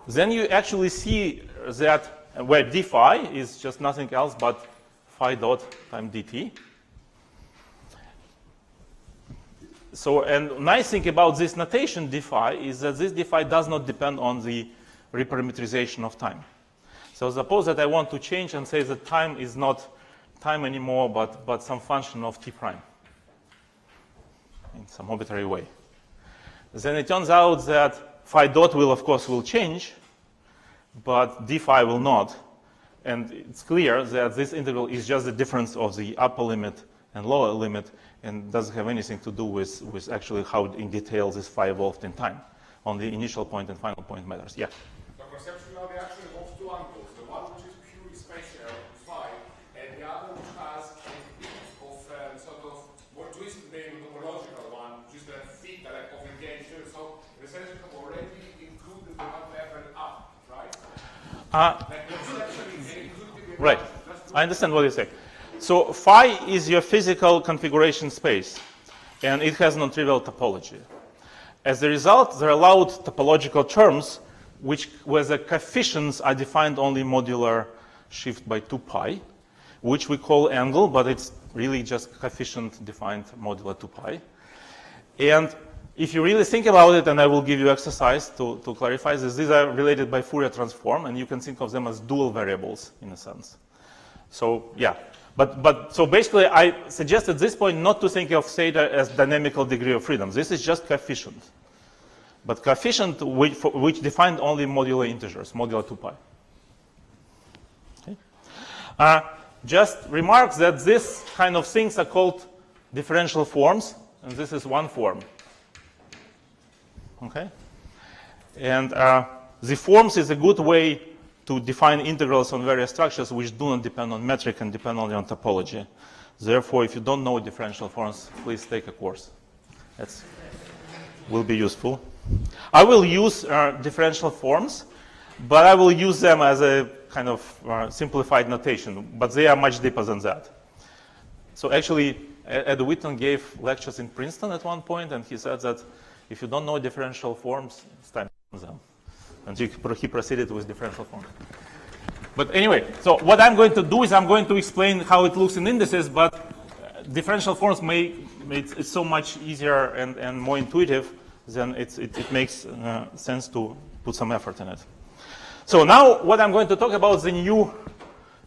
Then you actually see that where d phi is just nothing else but phi dot times dt. So, and nice thing about this notation d phi is that this d phi does not depend on the reparametrization of time. So suppose that I want to change and say that time is not time anymore, but some function of t prime in some arbitrary way. Then it turns out that phi dot will change, but d phi will not. And it's clear that this integral is just the difference of the upper limit and lower limit, and doesn't have anything to do with actually how in detail this phi evolved in time. Only initial point and final point matters. Yeah? The conceptual reaction involves two angles. The one which is purely spatial, phi, and the other which has a bit of sort of more twisted name, the topological one, which is the theta like of engagement. So in a sense, you have already included the one level up, right? Right. I understand what you say. So phi is your physical configuration space, and it has non-trivial topology. As a result, there are allowed topological terms where the coefficients are defined only modular shift by 2 pi, which we call angle, but it's really just coefficient defined modular 2 pi. And if you really think about it, and I will give you exercise to clarify this, these are related by Fourier transform, and you can think of them as dual variables in a sense. So yeah, so basically I suggest at this point not to think of theta as dynamical degree of freedom. This is just coefficient. But coefficient which defined only modular integers, modular 2 pi. Okay. Just remarks that this kind of things are called differential forms, and this is one form. Okay? And the forms is a good way to define integrals on various structures which do not depend on metric and depend only on topology. Therefore, if you don't know differential forms, please take a course. That will be useful. I will use differential forms, but I will use them as a kind of simplified notation, but they are much deeper than that. So actually, Ed Witten gave lectures in Princeton at one point, and he said that if you don't know differential forms, it's time to learn them. And he proceeded with differential forms. But anyway, so what I'm going to do is I'm going to explain how it looks in indices, but differential forms make it so much easier and more intuitive, then it makes sense to put some effort in it. So now what I'm going to talk about is the new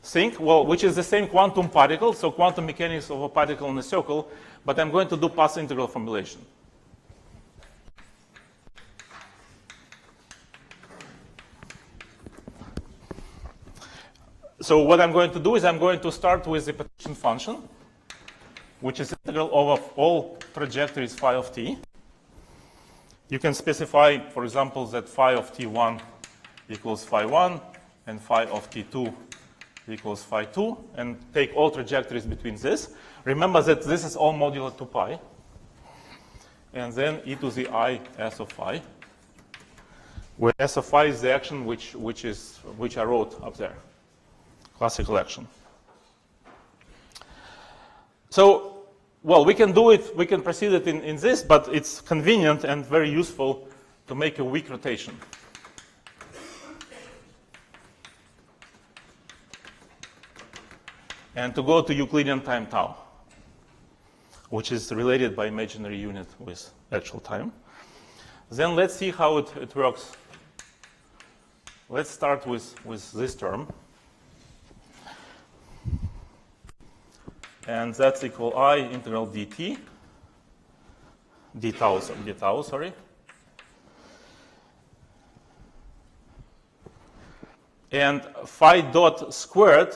thing, well, which is the same quantum particle, so quantum mechanics of a particle in a circle, but I'm going to do path integral formulation. So what I'm going to do is I'm going to start with the partition function, which is integral over all trajectories phi of t. You can specify, for example, that phi of t1 equals phi 1 and phi of t2 equals phi 2, and take all trajectories between this. Remember that this is all modulo 2 pi, and then e to the I s of phi, where s of phi is the action which I wrote up there, classical action. So, well, we can do it, we can proceed it in this, but it's convenient and very useful to make a weak rotation. And to go to Euclidean time tau, which is related by imaginary unit with actual time. Then let's see how it works. Let's start with this term. And that's equal I integral dt, d tau, sorry. And phi dot squared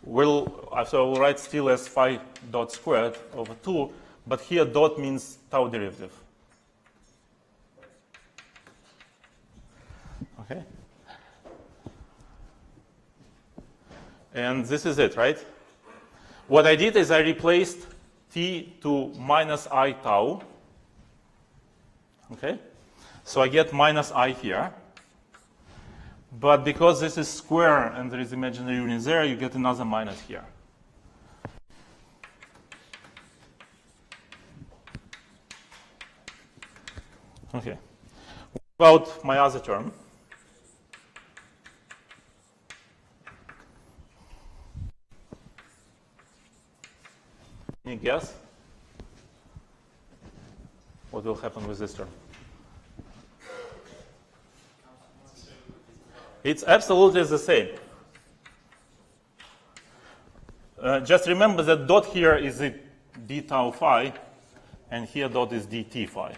so I will write still as phi dot squared over 2, but here dot means tau derivative. Okay? And this is it, right? What I did is I replaced t to minus I tau. Okay? So I get minus I here. But because this is square and there is imaginary unit there, you get another minus here. Okay. What about my other term? Any guess? What will happen with this term? It's absolutely the same. Just remember that dot here is the d tau phi, and here dot is dt phi.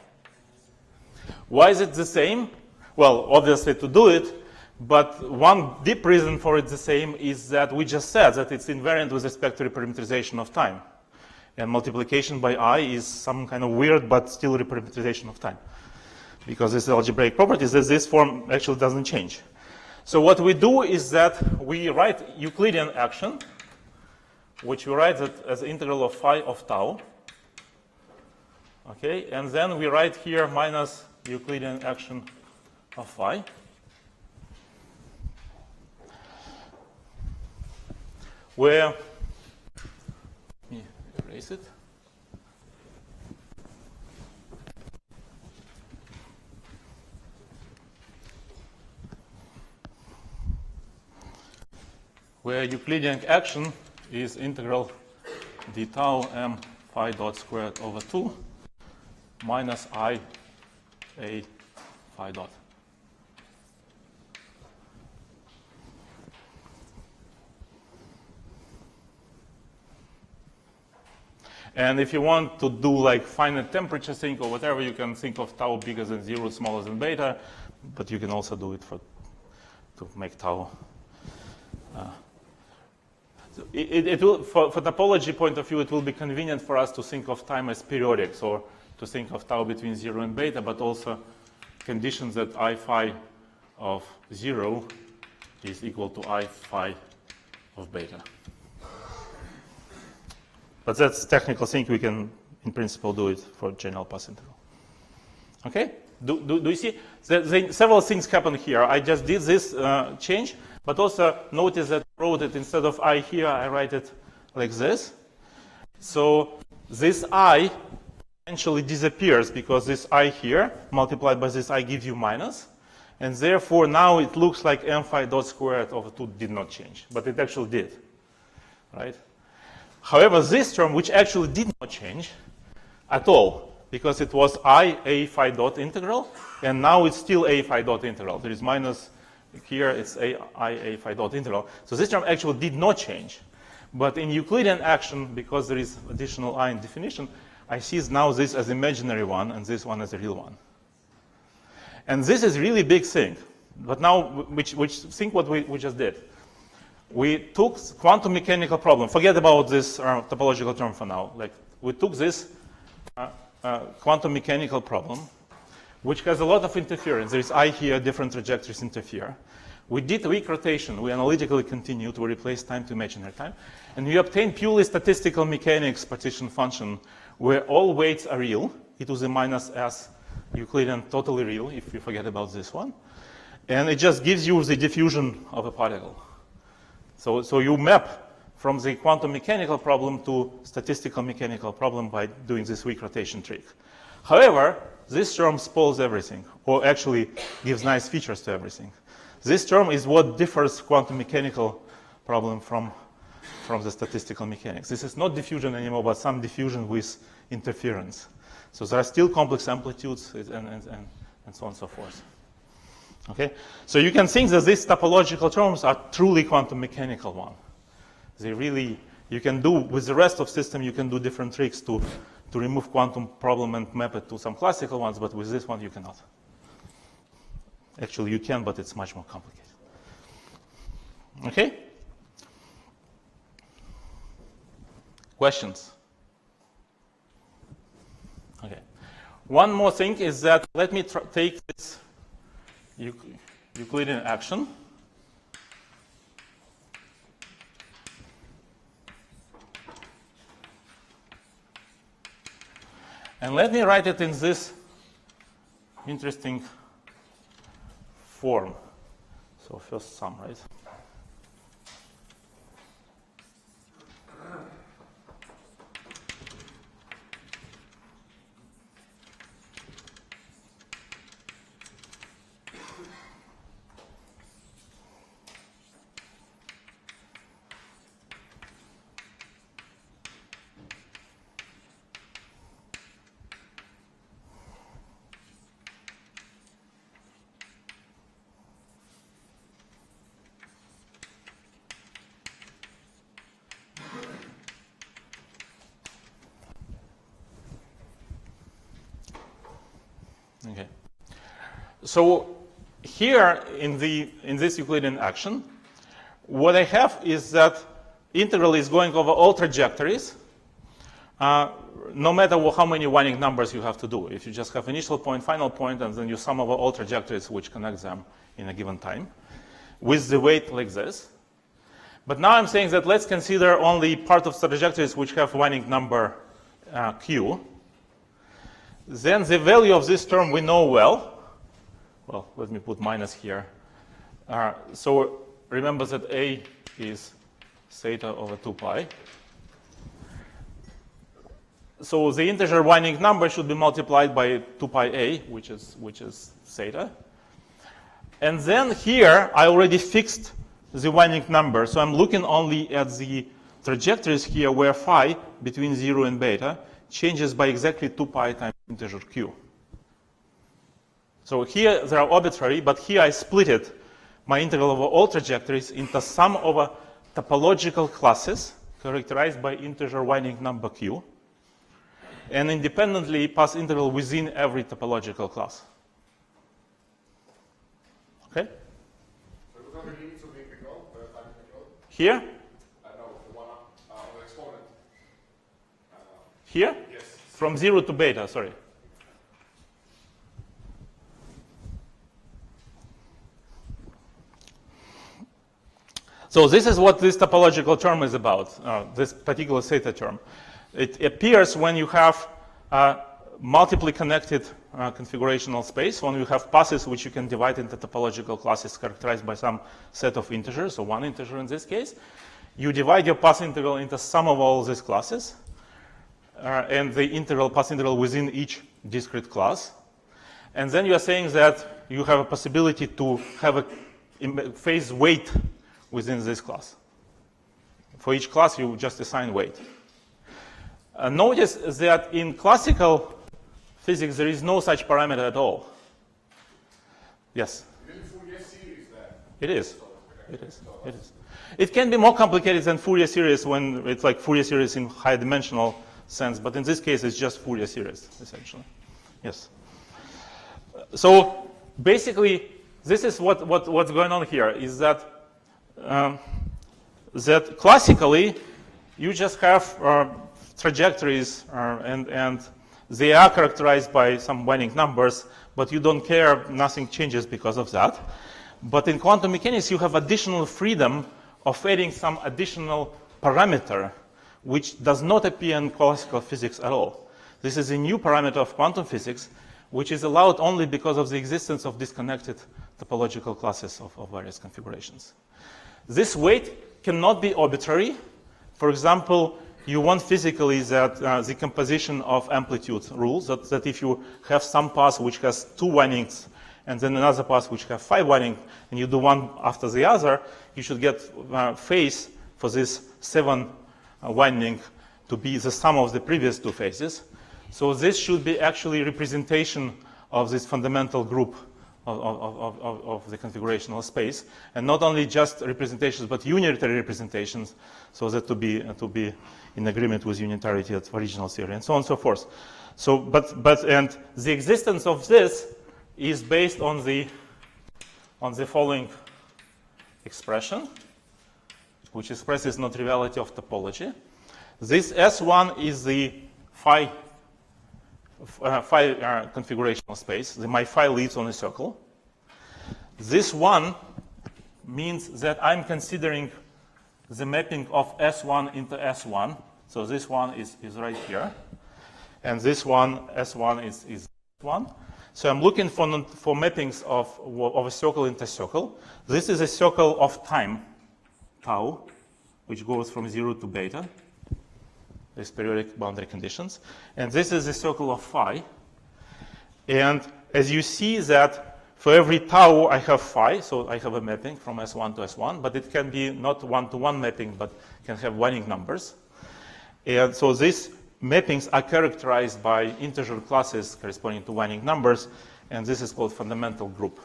Why is it the same? Well, obviously to do it, but one deep reason for it the same is that we just said that it's invariant with respect to reparametrization of time. And multiplication by I is some kind of weird but still reparametrization of time. Because this algebraic property is that this form actually doesn't change. So what we do is that we write Euclidean action, which we write that as integral of phi of tau. Okay, and then we write here minus Euclidean action of phi. Where, let me erase it. Where Euclidean action is integral d tau m phi dot squared over 2 minus I a phi dot. And if you want to do like finite temperature thing or whatever, you can think of tau bigger than 0, smaller than beta, but you can also do it to make tau. It will, for topology point of view, it will be convenient for us to think of time as periodic, so to think of tau between 0 and beta, but also conditions that I phi of 0 is equal to I phi of beta. But that's a technical thing. We can, in principle, do it for general path integral. Okay? Do you see? Several things happen here. I just did this change, but also notice that I wrote it instead of I here, I write it like this. So this I eventually disappears because this I here multiplied by this I gives you minus. And therefore, now it looks like m phi dot squared over 2 did not change, but it actually did, right? However, this term, which actually did not change at all, because it was I a phi dot integral, and now it's still a phi dot integral. There is minus here, it's I a phi dot integral. So this term actually did not change. But in Euclidean action, because there is additional I in definition, I see now this as imaginary one and this one as a real one. And this is really big thing. But now, which think what we just did. We took quantum mechanical problem. Forget about this topological term for now. Like we took this quantum mechanical problem, which has a lot of interference. There is I here, different trajectories interfere. We did weak rotation. We analytically continued. We replaced time to imaginary time. And we obtained purely statistical mechanics partition function where all weights are real. E to the minus s Euclidean totally real, if you forget about this one. And it just gives you the diffusion of a particle. So you map from the quantum mechanical problem to statistical mechanical problem by doing this weak rotation trick. However, this term spoils everything, or actually gives nice features to everything. This term is what differs quantum mechanical problem from the statistical mechanics. This is not diffusion anymore, but some diffusion with interference. So there are still complex amplitudes and so on and so forth. Okay? So you can think that these topological terms are truly quantum mechanical one. They really, you can do, with the rest of system, you can do different tricks to remove quantum problem and map it to some classical ones, but with this one you cannot. Actually you can, but it's much more complicated. Okay? Questions? Okay. One more thing is that let me take this Euclidean action. And let me write it in this interesting form. So first sum, right? Okay. So here in this Euclidean action, what I have is that integral is going over all trajectories, no matter how many winding numbers you have to do. If you just have initial point, final point, and then you sum over all trajectories which connect them in a given time, with the weight like this. But now I'm saying that let's consider only part of the trajectories which have winding number q. Then the value of this term we know well. Well, let me put minus here. So remember that A is theta over 2 pi. So the integer winding number should be multiplied by 2 pi A, which is theta. And then here I already fixed the winding number. So I'm looking only at the trajectories here where phi between 0 and beta changes by exactly 2 pi times integer q. So here they are arbitrary, but here I split it, my integral over all trajectories, into sum over topological classes characterized by integer winding number q, and independently pass integral within every topological class. Okay? So it was only limits of the integral, the time integral? Here? No, the one on the exponent. Here? Yes. From 0 to beta, sorry. So this is what this topological term is about, this particular theta term. It appears when you have multiply connected configurational space, when you have passes which you can divide into topological classes characterized by some set of integers, or one integer in this case. You divide your path integral into sum of all these classes, and the integral, path integral within each discrete class. And then you are saying that you have a possibility to have a phase weight within this class. For each class, you just assign weight. Notice that in classical physics, there is no such parameter at all. Yes? Even Fourier series there. It is. It is. It is. It can be more complicated than Fourier series when it's like Fourier series in high dimensional sense, but in this case, it's just Fourier series, essentially. Yes. So basically, this is what's going on here, is that that classically, you just have trajectories, and they are characterized by some Wanning numbers, but you don't care, nothing changes because of that. But in quantum mechanics, you have additional freedom of adding some additional parameter, which does not appear in classical physics at all. This is a new parameter of quantum physics, which is allowed only because of the existence of disconnected topological classes of various configurations. This weight cannot be arbitrary. For example, you want physically that the composition of amplitude rules, that if you have some path which has 2 windings and then another path which has 5 windings, and you do one after the other, you should get phase for this 7 winding to be the sum of the previous 2 phases. So this should be actually representation of this fundamental group of the configurational space, and not only just representations, but unitary representations, so that to be in agreement with unitarity of original theory, and so on and so forth. So, and the existence of this is based on the following expression, which expresses non-triviality of topology. This S1 is the phi configurational space. My phi lives on a circle. This one means that I'm considering the mapping of S1 into S1. So this one is right here. And this one, S1, is S1. So I'm looking for mappings of a circle into a circle. This is a circle of time, tau, which goes from 0 to beta. These periodic boundary conditions. And this is a circle of phi. And as you see that for every tau, I have phi, so I have a mapping from S1 to S1, but it can be not one-to-one mapping, but can have Wanning numbers. And so these mappings are characterized by integer classes corresponding to Wanning numbers, and this is called fundamental group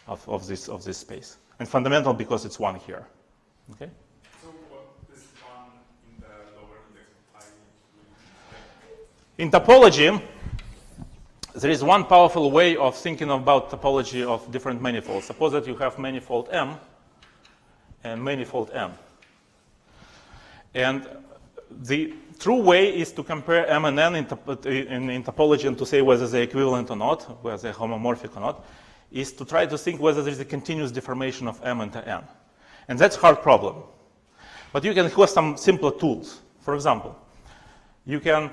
of this space. And fundamental because it's 1 here. Okay? In topology, there is one powerful way of thinking about topology of different manifolds. Suppose that you have manifold M and manifold M. And the true way is to compare M and N in topology and to say whether they're equivalent or not, whether they're homomorphic or not, is to try to think whether there is a continuous deformation of M into N. And that's a hard problem. But you can have some simpler tools. For example, you can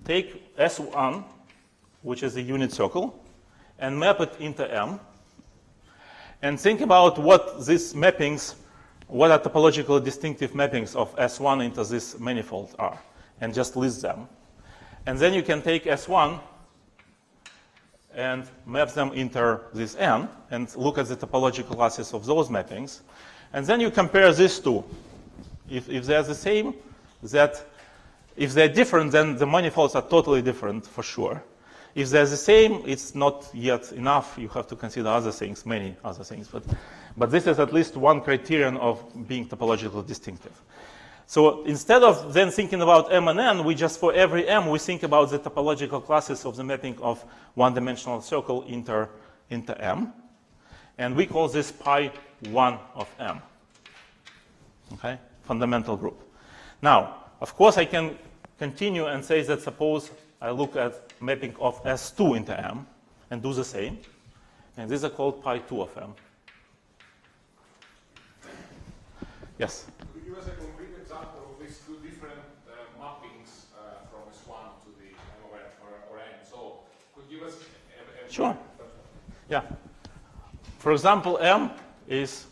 take S1, which is a unit circle, and map it into M, and think about what these mappings, what are topologically distinctive mappings of S1 into this manifold are, and just list them. And then you can take S1 and map them into this N, and look at the topological classes of those mappings. And then you compare these two. If they're the same, if they're different, then the manifolds are totally different for sure. If they're the same, it's not yet enough. You have to consider other things, many other things. But this is at least one criterion of being topologically distinctive. So instead of then thinking about M and N, we just, for every M, we think about the topological classes of the mapping of one-dimensional circle into M. And we call this pi 1 of M. Okay? Fundamental group. Now, of course, I can continue and say that suppose I look at mapping of S2 into M and do the same. And these are called pi 2 of M. Yes? Could you give us a concrete example of these two different mappings from S1 to the M of n or n? So could you give us a Sure. Yeah. For example, M is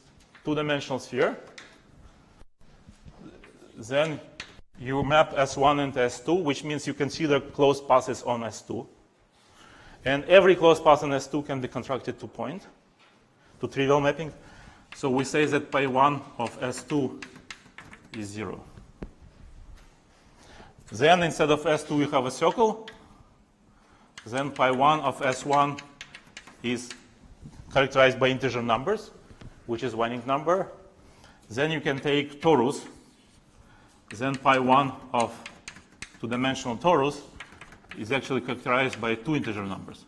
two-dimensional sphere. Then you map S1 into S2, which means you consider closed passes on S2. And every closed path on S2 can be contracted to point, to trivial mapping. So we say that pi 1 of S2 is 0. Then instead of S2, you have a circle. Then pi 1 of S1 is characterized by integer numbers, which is one number. Then you can take torus. Then pi 1 of two-dimensional torus is actually characterized by two integer numbers.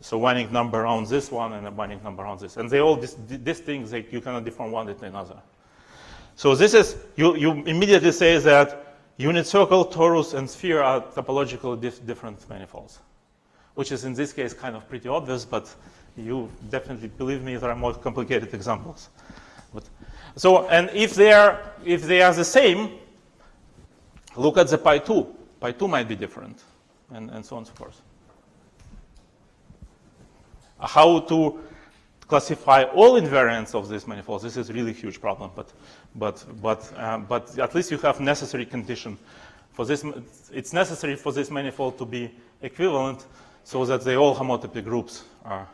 So one number around this one and a one number around this. And they all, these things, you cannot deform one into another. So this is, you immediately say that unit circle, torus, and sphere are topologically different manifolds, which is in this case kind of pretty obvious, but you definitely believe me, there are more complicated examples. But, so, and if they are the same, look at the pi 2. Pi 2 might be different, and so on and so forth. How to classify all invariants of these manifolds? This is really a huge problem, but at least you have necessary condition for this. It's necessary for this manifold to be equivalent, so that the all homotopy groups are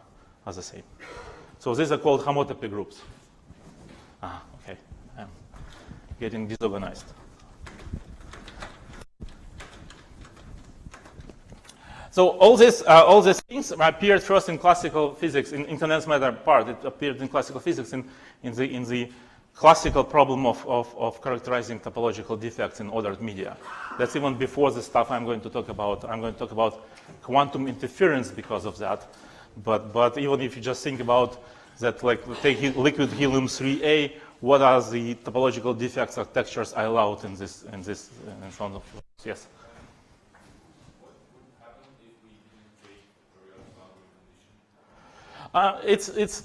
the same. So these are called homotopy groups. Okay, I'm getting disorganized. So all these things appeared first in classical physics, in condensed matter part. It appeared in classical physics in the classical problem of characterizing topological defects in ordered media. That's even before the stuff I'm going to talk about. I'm going to talk about quantum interference because of that. But even if you just think about that, like take liquid helium-3A, what are the topological defects or textures I allowed in this and so on? Yes. It's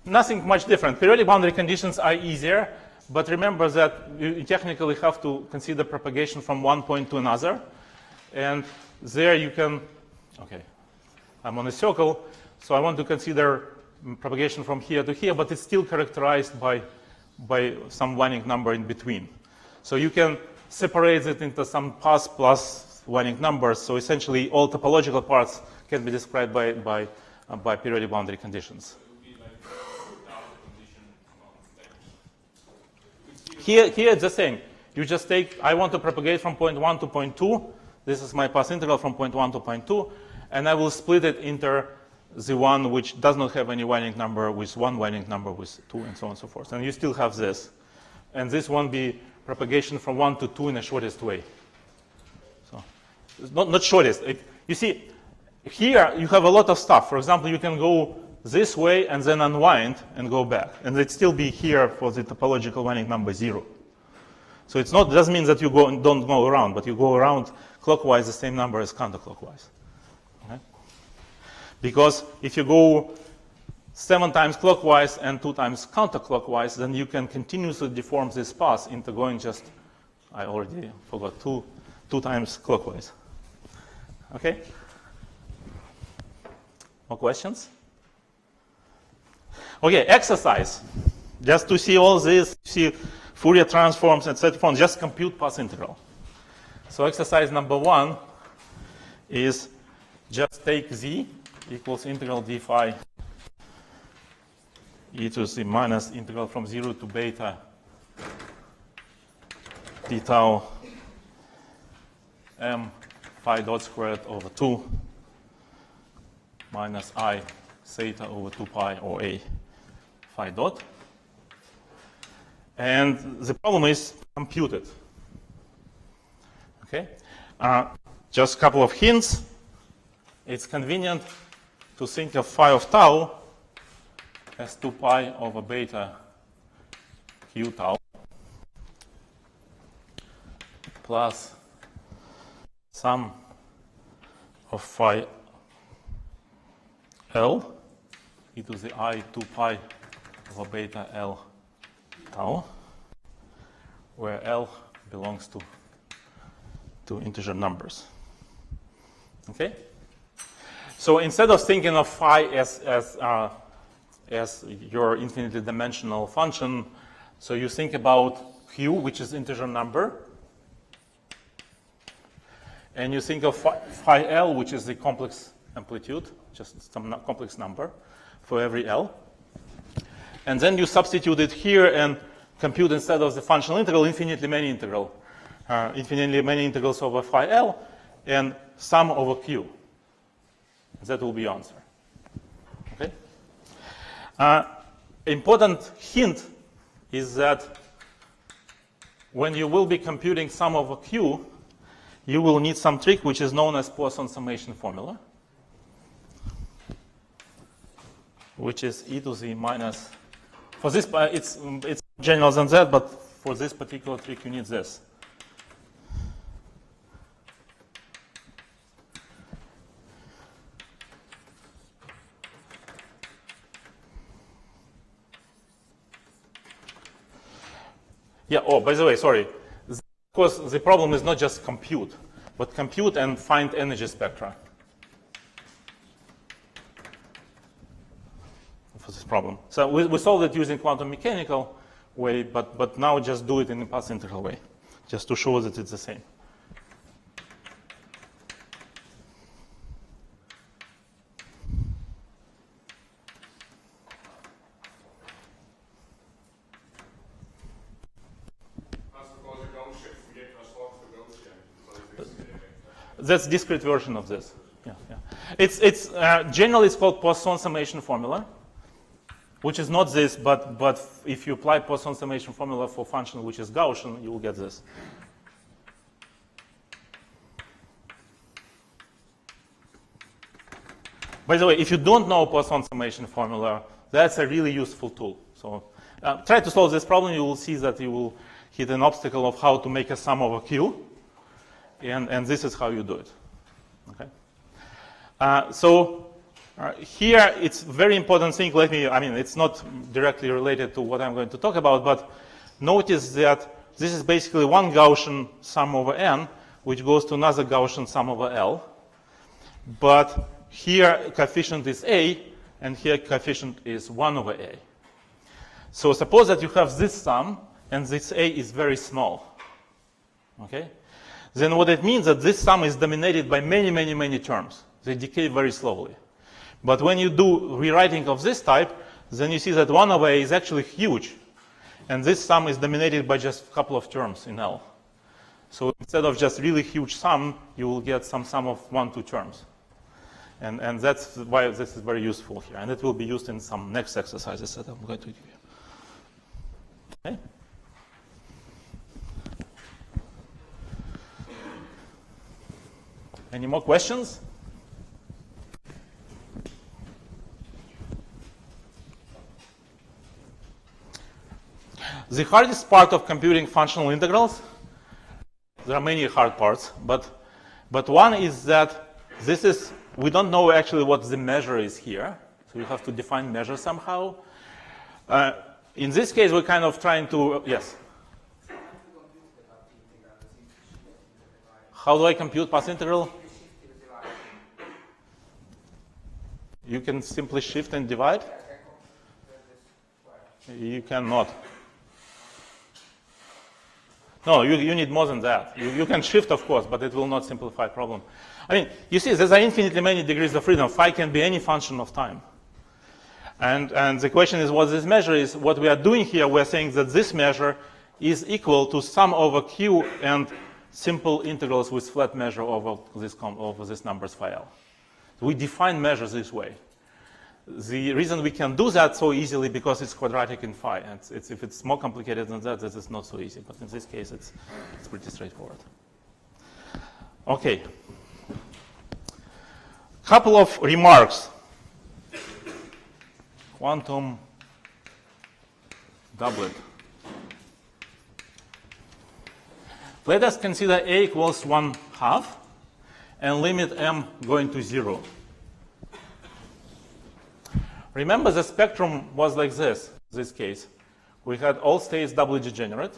nothing much different. Periodic boundary conditions are easier, but remember that you technically have to consider propagation from one point to another. And there you can, okay, I'm on a circle, so I want to consider propagation from here to here, but it's still characterized by some Wanning number in between. So you can separate it into some paths plus Wanning numbers. So essentially all topological parts can be described by periodic boundary conditions. Here it's the same. You just take, I want to propagate from point 1 to point 2. This is my path integral from point 1 to point 2. And I will split it into the one which does not have any Wanning number with one Wanning number with 2 and so on and so forth. And you still have this. And this won't be propagation from 1 to 2 in the shortest way. So, not shortest. You see, here you have a lot of stuff. For example, you can go this way and then unwind and go back. And it'd still be here for the topological Wanning number 0. So it doesn't mean that you don't go around, but you go around clockwise the same number as counterclockwise. Okay? Because if you go 7 times clockwise and 2 times counterclockwise, then you can continuously deform this path into going just, I already forgot, 2 times clockwise. Okay? More questions? Okay, exercise. Just to see all this, see Fourier transforms, etc. Just compute path integral. So exercise number 1 is just take z equals integral d phi e to the minus integral from 0 to beta d tau m phi dot squared over 2 minus I theta over 2 pi or a phi dot. And the problem is computed. Okay? Just a couple of hints. It's convenient to think of phi of tau as 2 pi over beta q tau plus sum of phi L e to the I 2 pi over beta L tau, where L belongs to integer numbers. Okay? So instead of thinking of phi as your infinitely dimensional function, so you think about q, which is integer number, and you think of phi L, which is the complex amplitude, just some complex number for every L. And then you substitute it here and compute, instead of the functional integral, infinitely many integrals over phi L and sum over q. That will be the answer. Okay? Important hint is that when you will be computing sum over q, you will need some trick which is known as Poisson summation formula, which is e to the minus. For this, it's general than that, but for this particular trick, you need this. Yeah, oh, by the way, sorry. Of course, the problem is not just compute, but compute and find energy spectra for this problem. So we solved it using quantum mechanical way, but now just do it in the path integral way, just to show that it's the same. That's discrete version of this. Yeah, yeah. It's generally it's called Poisson summation formula, which is not this, but if you apply Poisson summation formula for function which is Gaussian, you will get this. By the way, if you don't know Poisson summation formula, that's a really useful tool. So try to solve this problem. You will see that you will hit an obstacle of how to make a sum over q. And this is how you do it. Okay. Here it's very important thing. It's not directly related to what I'm going to talk about, but notice that this is basically one Gaussian sum over n, which goes to another Gaussian sum over L. But here coefficient is a, and here coefficient is 1 over a. So suppose that you have this sum, and this a is very small. Okay. Then what it means that this sum is dominated by many, many, many terms. They decay very slowly. But when you do rewriting of this type, then you see that 1 over a is actually huge. And this sum is dominated by just a couple of terms in L. So instead of just really huge sum, you will get some sum of 1, 2 terms. And that's why this is very useful here. And it will be used in some next exercises that I'm going to give you. Okay? Any more questions? The hardest part of computing functional integrals, there are many hard parts, but one is that we don't know actually what the measure is here. So you have to define measure somehow. In this case, we're kind of trying to, yes? How do I compute path integral? You can simply shift and divide? You cannot. No, you need more than that. You can shift, of course, but it will not simplify the problem. You see, there are infinitely many degrees of freedom. Phi can be any function of time. And the question is what this measure is. What we are doing here, we're saying that this measure is equal to sum over q and simple integrals with flat measure over this numbers phi L. We define measures this way. The reason we can do that so easily because it's quadratic in phi. And if it's more complicated than that, it's not so easy. But in this case, it's pretty straightforward. Okay. Couple of remarks. Quantum doublet. Let us consider a equals 1/2 and limit m going to 0. Remember the spectrum was like this case. we had all states doubly degenerate,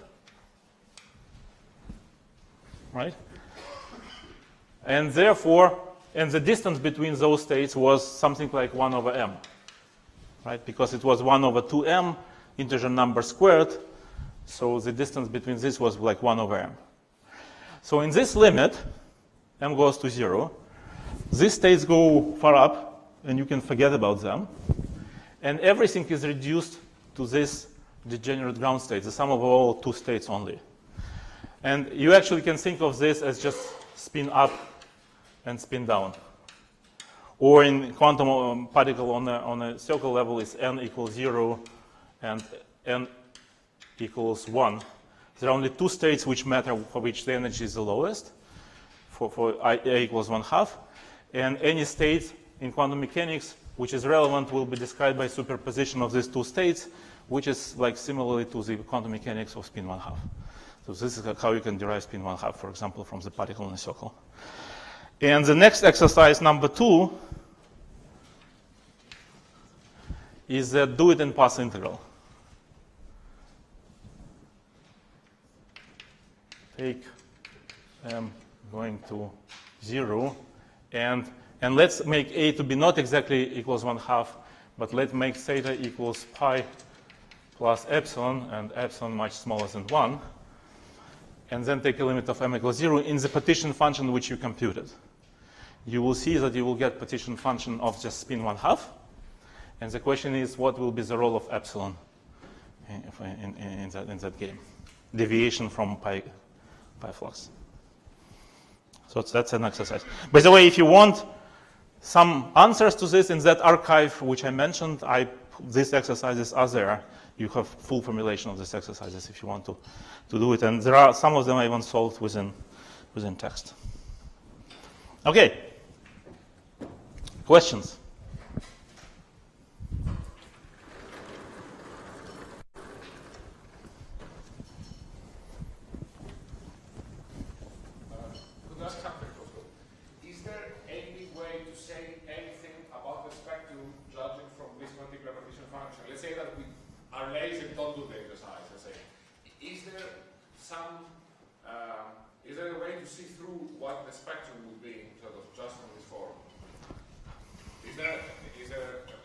right? And therefore, and the distance between those states was something like 1 over m, right? Because it was 1 over 2m, integer number squared, so the distance between this was like 1 over m. So in this limit, m goes to 0, these states go far up, and you can forget about them, and everything is reduced to this degenerate ground state, the sum of all 2 states only. And you actually can think of this as just spin up and spin down. Or in quantum particle on a circle level is n equals 0 and n equals 1. There are only 2 states which matter for which the energy is the lowest, for A equals 1/2. And any state in quantum mechanics which is relevant will be described by superposition of these 2 states, which is like similarly to the quantum mechanics of spin 1/2. So this is how you can derive spin 1/2, for example, from the particle in a circle. And the next exercise, number 2, is do it in path integral. Take m going to 0, and let's make A to be not exactly equals 1/2, but let's make theta equals pi plus epsilon, and epsilon much smaller than 1. And then take a limit of m equals 0 in the partition function which you computed. You will see that you will get partition function of just spin 1/2. And the question is, what will be the role of epsilon in that game? Deviation from pi flux. So that's an exercise. By the way, if you want some answers to this in that archive which I mentioned, these exercises are there. You have full formulation of these exercises if you want to do it. And there are some of them I even solved within text. Okay. Questions? Could I ask something also? Is there any way to say anything about the spectrum judging from this particular partition function? Let's say that we are lazy and don't do the exercise, let's say. Is there a way to see through what the spectrum would be sort of just on this form? Is there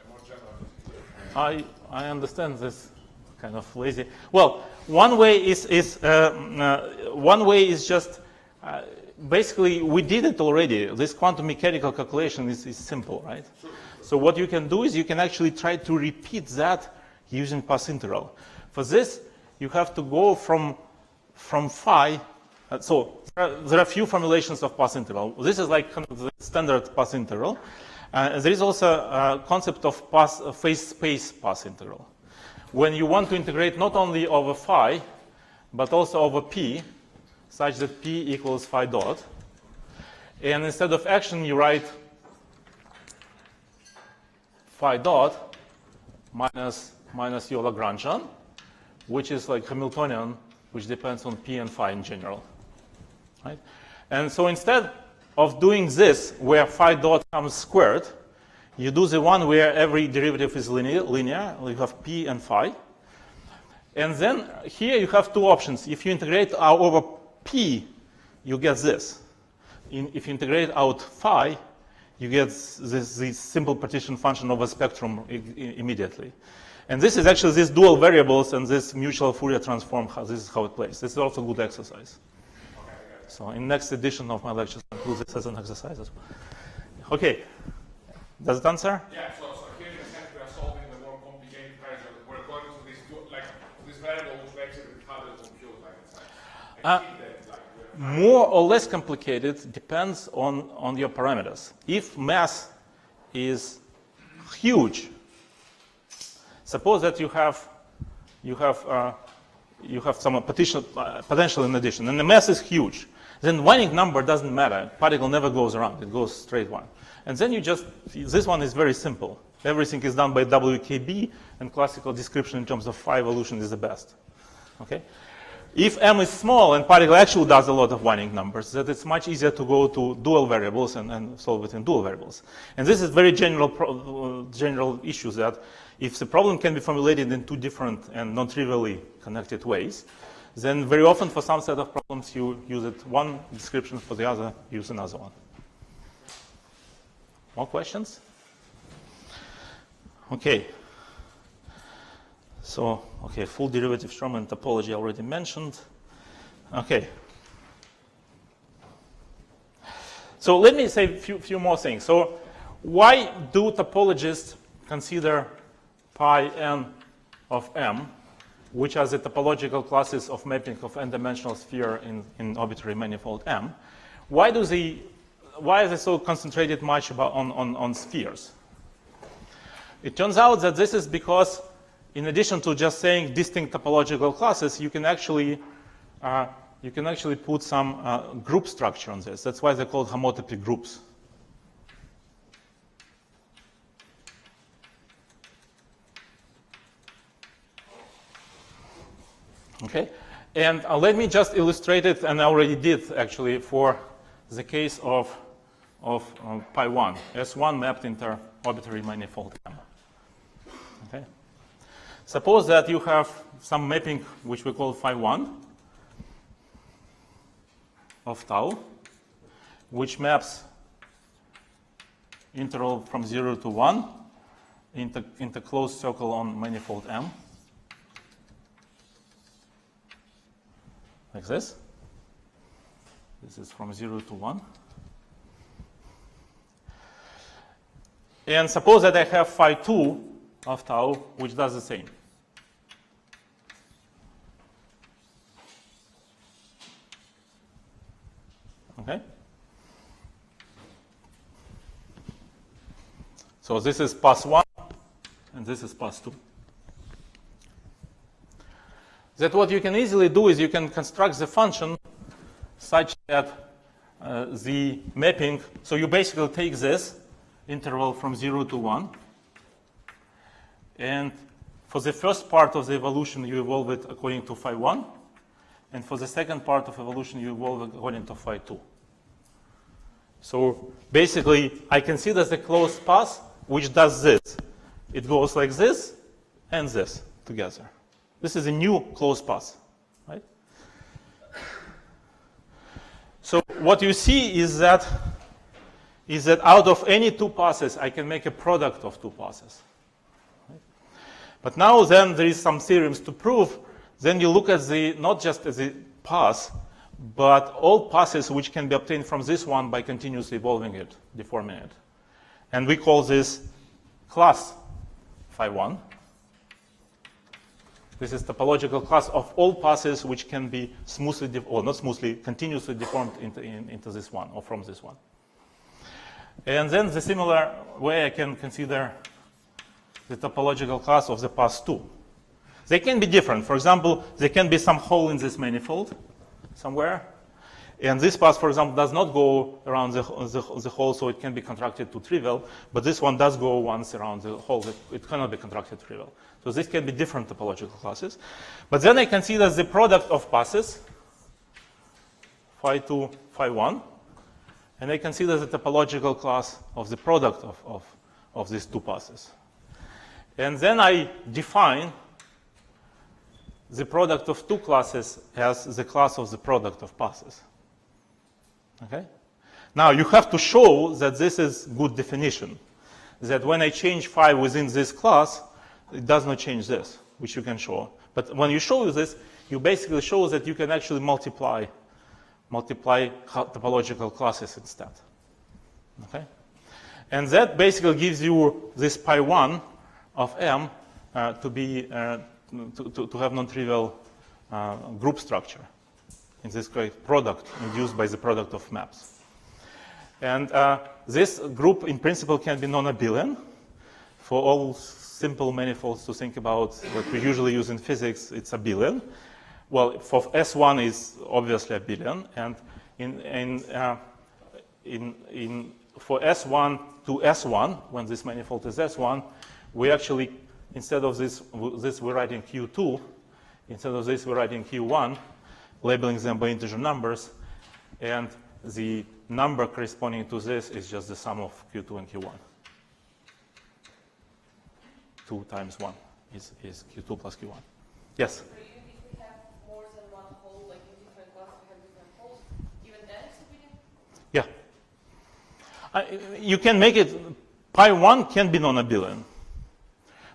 a more general? I understand this kind of lazy. Well, one way is just basically we did it already. This quantum mechanical calculation is simple, right? Sure. So what you can do is you can actually try to repeat that using path integral. For this, you have to go from phi. So there are a few formulations of path integral. This is like kind of the standard path integral. There is also a concept of phase space path integral. When you want to integrate not only over phi, but also over p, such that p equals phi dot. And instead of action, you write phi dot minus your Lagrangian, which is like Hamiltonian, which depends on p and phi in general. Right? And so instead of doing this, where phi dot comes squared, you do the one where every derivative is linear. You have p and phi. And then here you have 2 options. If you integrate over p, you get this. If you integrate out phi, you get this simple partition function of a spectrum immediately. And this is actually these dual variables and this mutual Fourier transform. This is how it plays. This is also a good exercise. So in next edition of my lectures, I'll include this as an exercise as well. Okay. Does it answer? Yeah, so here in a sense we are solving the more complicated version. We're going to this variable which makes it harder to compute, like it's more or less complicated depends on your parameters. If mass is huge, suppose that you have some potential in addition, and the mass is huge. Then Weinink number doesn't matter. Particle never goes around. It goes straight one. And then this one is very simple. Everything is done by WKB, and classical description in terms of phi evolution is the best. Okay? if m is small and particle actually does a lot of winding numbers, that it's much easier to go to dual variables and solve it in dual variables. And this is very general issue that if the problem can be formulated in two different and non-trivially connected ways, then very often for some set of problems you use it one description, for the other use another one. More questions? Okay. So, okay, full derivative Stroman topology I already mentioned. Okay. So let me say a few more things. So why do topologists consider pi n of m, which are the topological classes of mapping of n-dimensional sphere in arbitrary manifold M? Why are they so concentrated much on spheres? It turns out that this is because, in addition to just saying distinct topological classes, you can actually put some group structure on this. That's why they're called homotopy groups. Okay, and let me just illustrate it, and I already did actually for the case of pi 1, S1 mapped into arbitrary manifold M. Okay, suppose that you have some mapping which we call phi 1 of tau, which maps interval from 0 to 1 into closed circle on manifold M. Like this. This is from 0 to 1. And suppose that I have phi 2 of tau, which does the same. Okay? So this is pass 1, and this is pass 2. That what you can easily do is you can construct the function such that the mapping, so you basically take this interval from 0 to 1, and for the first part of the evolution you evolve it according to phi 1, and for the second part of evolution you evolve it according to phi 2. So basically I consider the closed path which does this. It goes like this and this together. This is a new closed path, right? So what you see is that out of any two passes, I can make a product of two passes. Right? But now then there is some theorems to prove. Then you look at not just as the path, but all passes which can be obtained from this one by continuously evolving it, deforming it. And we call this class phi 1. This is topological class of all passes which can be smoothly, or not smoothly, continuously deformed into this one, or from this one. And then the similar way I can consider the topological class of the path 2. They can be different. For example, there can be some hole in this manifold somewhere. And this path, for example, does not go around the hole, so it can be contracted to trivial. But this one does go once around the hole. It cannot be contracted to trivial. So this can be different topological classes. But then I consider the product of passes, phi 2, phi 1. And I consider the topological class of the product of these two passes. And then I define the product of two classes as the class of the product of passes. Okay? Now you have to show that this is good definition. That when I change phi within this class, it does not change this, which you can show. But when you show this, you basically show that you can actually multiply topological classes instead. Okay? And that basically gives you this pi 1 of M to have non-trivial group structure. In this case, product induced by the product of maps. And this group, in principle, can be non-abelian. For all simple manifolds to think about what we usually use in physics, it's abelian. Well, for S1 is obviously abelian, and for S1 to S1, when this manifold is S1, we actually, instead of this we're writing Q2, instead of this we're writing Q1, labeling them by integer numbers, and the number corresponding to this is just the sum of Q2 and Q1. 2 times 1 is Q2 plus Q1. Yes? So even if we have more than one hole, like in different classes we have different holes, even then it's abelian? Yeah. You can make it, pi 1 can be non-abelian.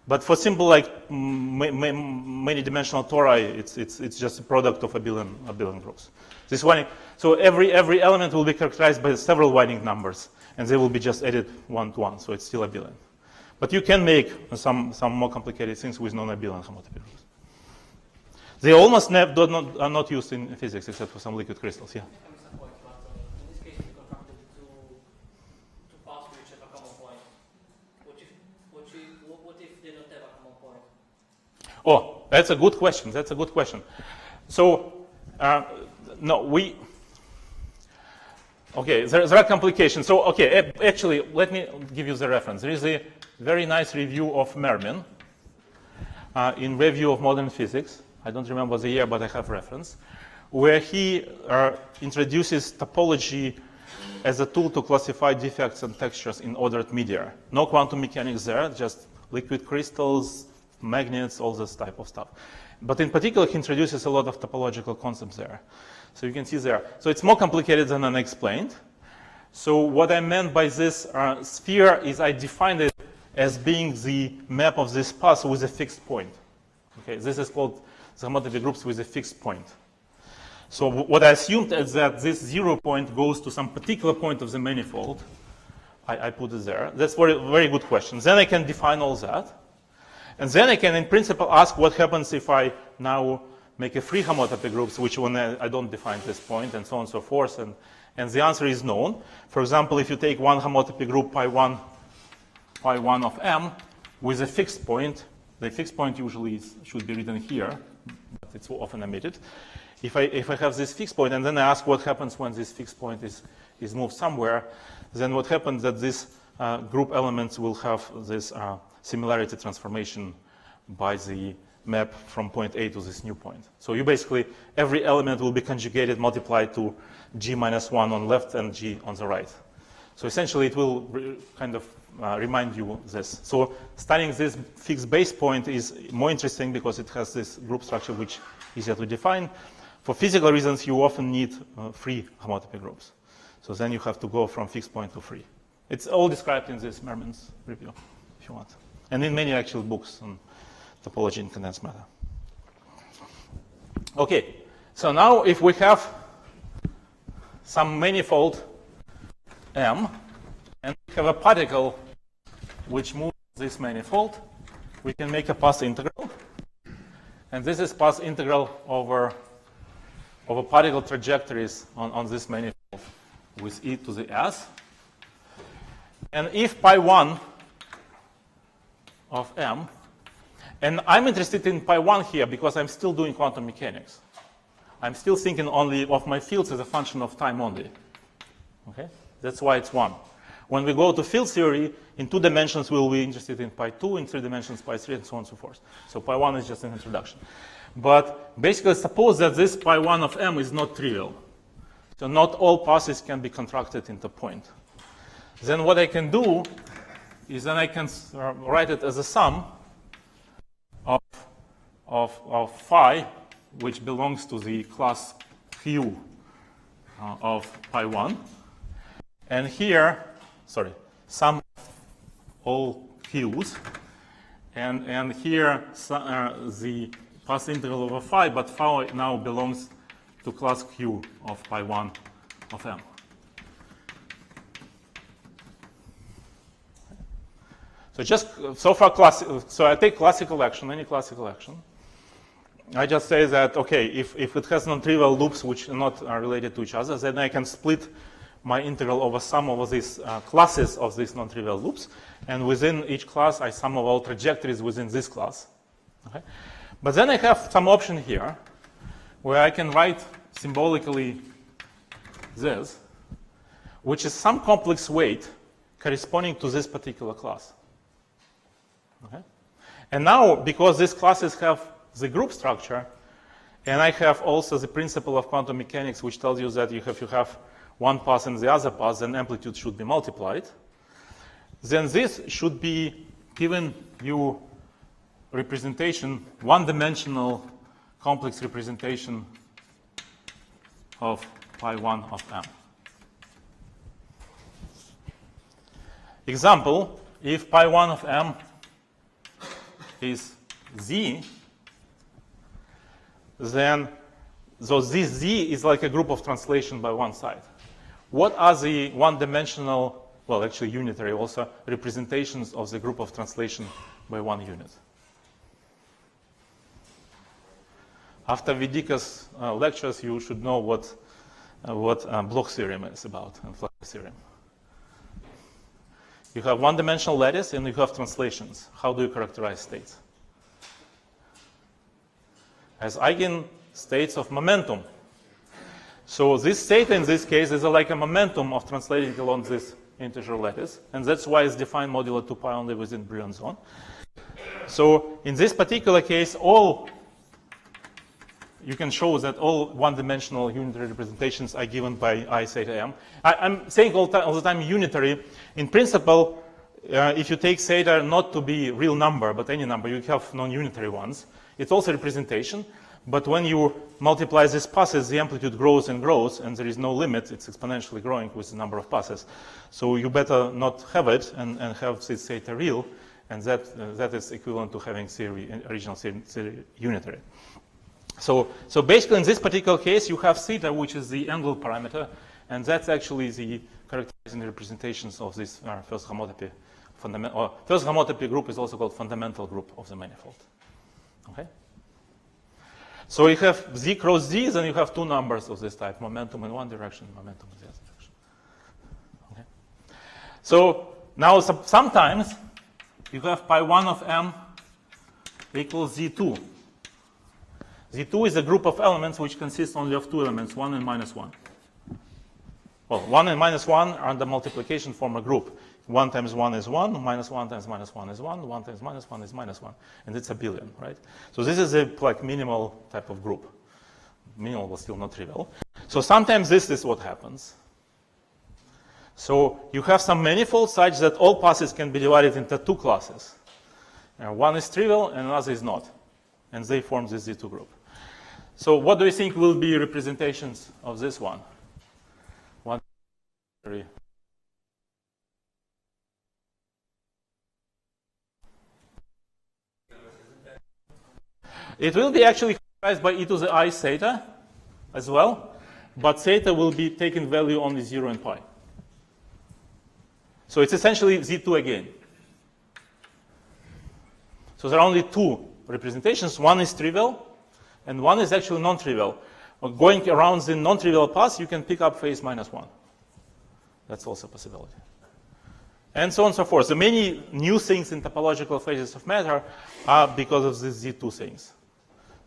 But for simple like many-dimensional tori, it's just a product of abelian groups. This one, so every element will be characterized by several winding numbers, and they will be just added one to one, so it's still abelian. But you can make some more complicated things with non-abelian homotopy groups. They almost are not used in physics except for some liquid crystals. Yeah. In this case, we constructed two paths which have a common point. What if they don't have a common point? Oh, that's a good question. That's a good question. So, no, okay, there are complications. So, okay, actually, let me give you the reference. There is a very nice review of Mermin in Review of Modern Physics. I don't remember the year, but I have reference, where he introduces topology as a tool to classify defects and textures in ordered media. No quantum mechanics there, just liquid crystals, magnets, all this type of stuff. But in particular, he introduces a lot of topological concepts there. So you can see there. So it's more complicated than unexplained. So what I meant by this sphere is I defined it as being the map of this path with a fixed point. Okay, this is called the homotopy groups with a fixed point. So what I assumed is that this 0 point goes to some particular point of the manifold. I put it there. That's very good question. Then I can define all that. And then I can, in principle, ask what happens if I now make a free homotopy groups, which one I don't define this point, and so on and so forth. And the answer is known. For example, if you take one homotopy group pi 1 of M with a fixed point, the fixed point usually should be written here, but it's often omitted. If I have this fixed point, and then I ask what happens when this fixed point is moved somewhere, then what happens that this group elements will have this similarity transformation by the map from point A to this new point. So you basically, every element will be conjugated, multiplied to G minus 1 on left and G on the right. So essentially it will kind of remind you this. So studying this fixed base point is more interesting because it has this group structure which is easier to define. For physical reasons, you often need free homotopy groups. So then you have to go from fixed point to free. It's all described in this Mermin's review, if you want. And in many actual books on topology in condensed matter. Okay, so now if we have some manifold M, and we have a particle which moves this manifold, we can make a path integral. And this is path integral over particle trajectories on this manifold with e to the s. And if pi 1 of M, and I'm interested in pi 1 here because I'm still doing quantum mechanics. I'm still thinking only of my fields as a function of time only. Okay? That's why it's 1. When we go to field theory, in 2 dimensions we'll be interested in pi 2, in 3 dimensions pi 3, and so on and so forth. So pi 1 is just an introduction. But basically suppose that this pi 1 of M is not trivial. So not all passes can be contracted into point. Then what I can do is then I can write it as a sum of phi, which belongs to the class Q of pi 1. And here, sum of all Q's. And here the path integral over phi, but phi now belongs to class Q of pi 1 of M. So just so far, so I take classical action, any classical action. I just say that, okay, if it has non-trivial loops which are not related to each other, then I can split my integral over sum over these classes of these non-trivial loops. And within each class, I sum of all trajectories within this class. Okay? But then I have some option here where I can write symbolically this, which is some complex weight corresponding to this particular class. Okay? And now, because these classes have the group structure, And I have also the principle of quantum mechanics, which tells you that if you have one path and the other path, then amplitude should be multiplied. Then this should be given you representation, one-dimensional complex representation of pi1 of m. Example, if pi1 of m is z, then so this z is like a group of translation by one side. What are the one-dimensional, well, actually unitary also, representations of the group of translation by one unit? After Vedika's lectures, you should know what Bloch theorem is about and Fleck theorem. You have one-dimensional lattice and you have translations. How do you characterize states? As eigenstates of momentum. So this theta in this case is like a momentum of translating along this integer lattice, and that's why it's defined modulo 2 pi only within Brillouin zone. So in this particular case, you can show that all one-dimensional unitary representations are given by I theta m. I'm saying all the time unitary. In principle, if you take theta not to be real number, but any number, you have non-unitary ones. It's also representation, but when you multiply these passes, the amplitude grows and grows, and there is no limit. It's exponentially growing with the number of passes. So you better not have it and have this theta real, and that is equivalent to having original theory unitary. So basically, in this particular case, you have theta, which is the angle parameter, and that's actually the characterizing representations of this first homotopy. First homotopy group is also called fundamental group of the manifold. Okay. So you have z cross z, then you have two numbers of this type: momentum in one direction, momentum in the other direction. Okay. So now sometimes you have pi1 of m equals z2. Z2 is a group of elements which consists only of two elements, 1 and minus 1. Well, 1 and minus 1 are the multiplication form a group. 1 times 1 is 1, minus 1 times minus 1 is 1, 1 times minus 1 is minus 1. And it's a billion, right? So this is a like minimal type of group. Minimal was still not trivial. So sometimes this is what happens. So you have some manifold such that all passes can be divided into two classes. One is trivial and another is not. And they form this Z2 group. So what do you think will be representations of this one? It will be actually characterized by e to the I theta as well, but theta will be taking value only 0 and pi. So it's essentially Z2 again. So there are only two representations. One is trivial, and one is actually non-trivial. Going around the non-trivial path, you can pick up phase minus 1. That's also a possibility. And so on and so forth. So many new things in topological phases of matter are because of these Z2 things.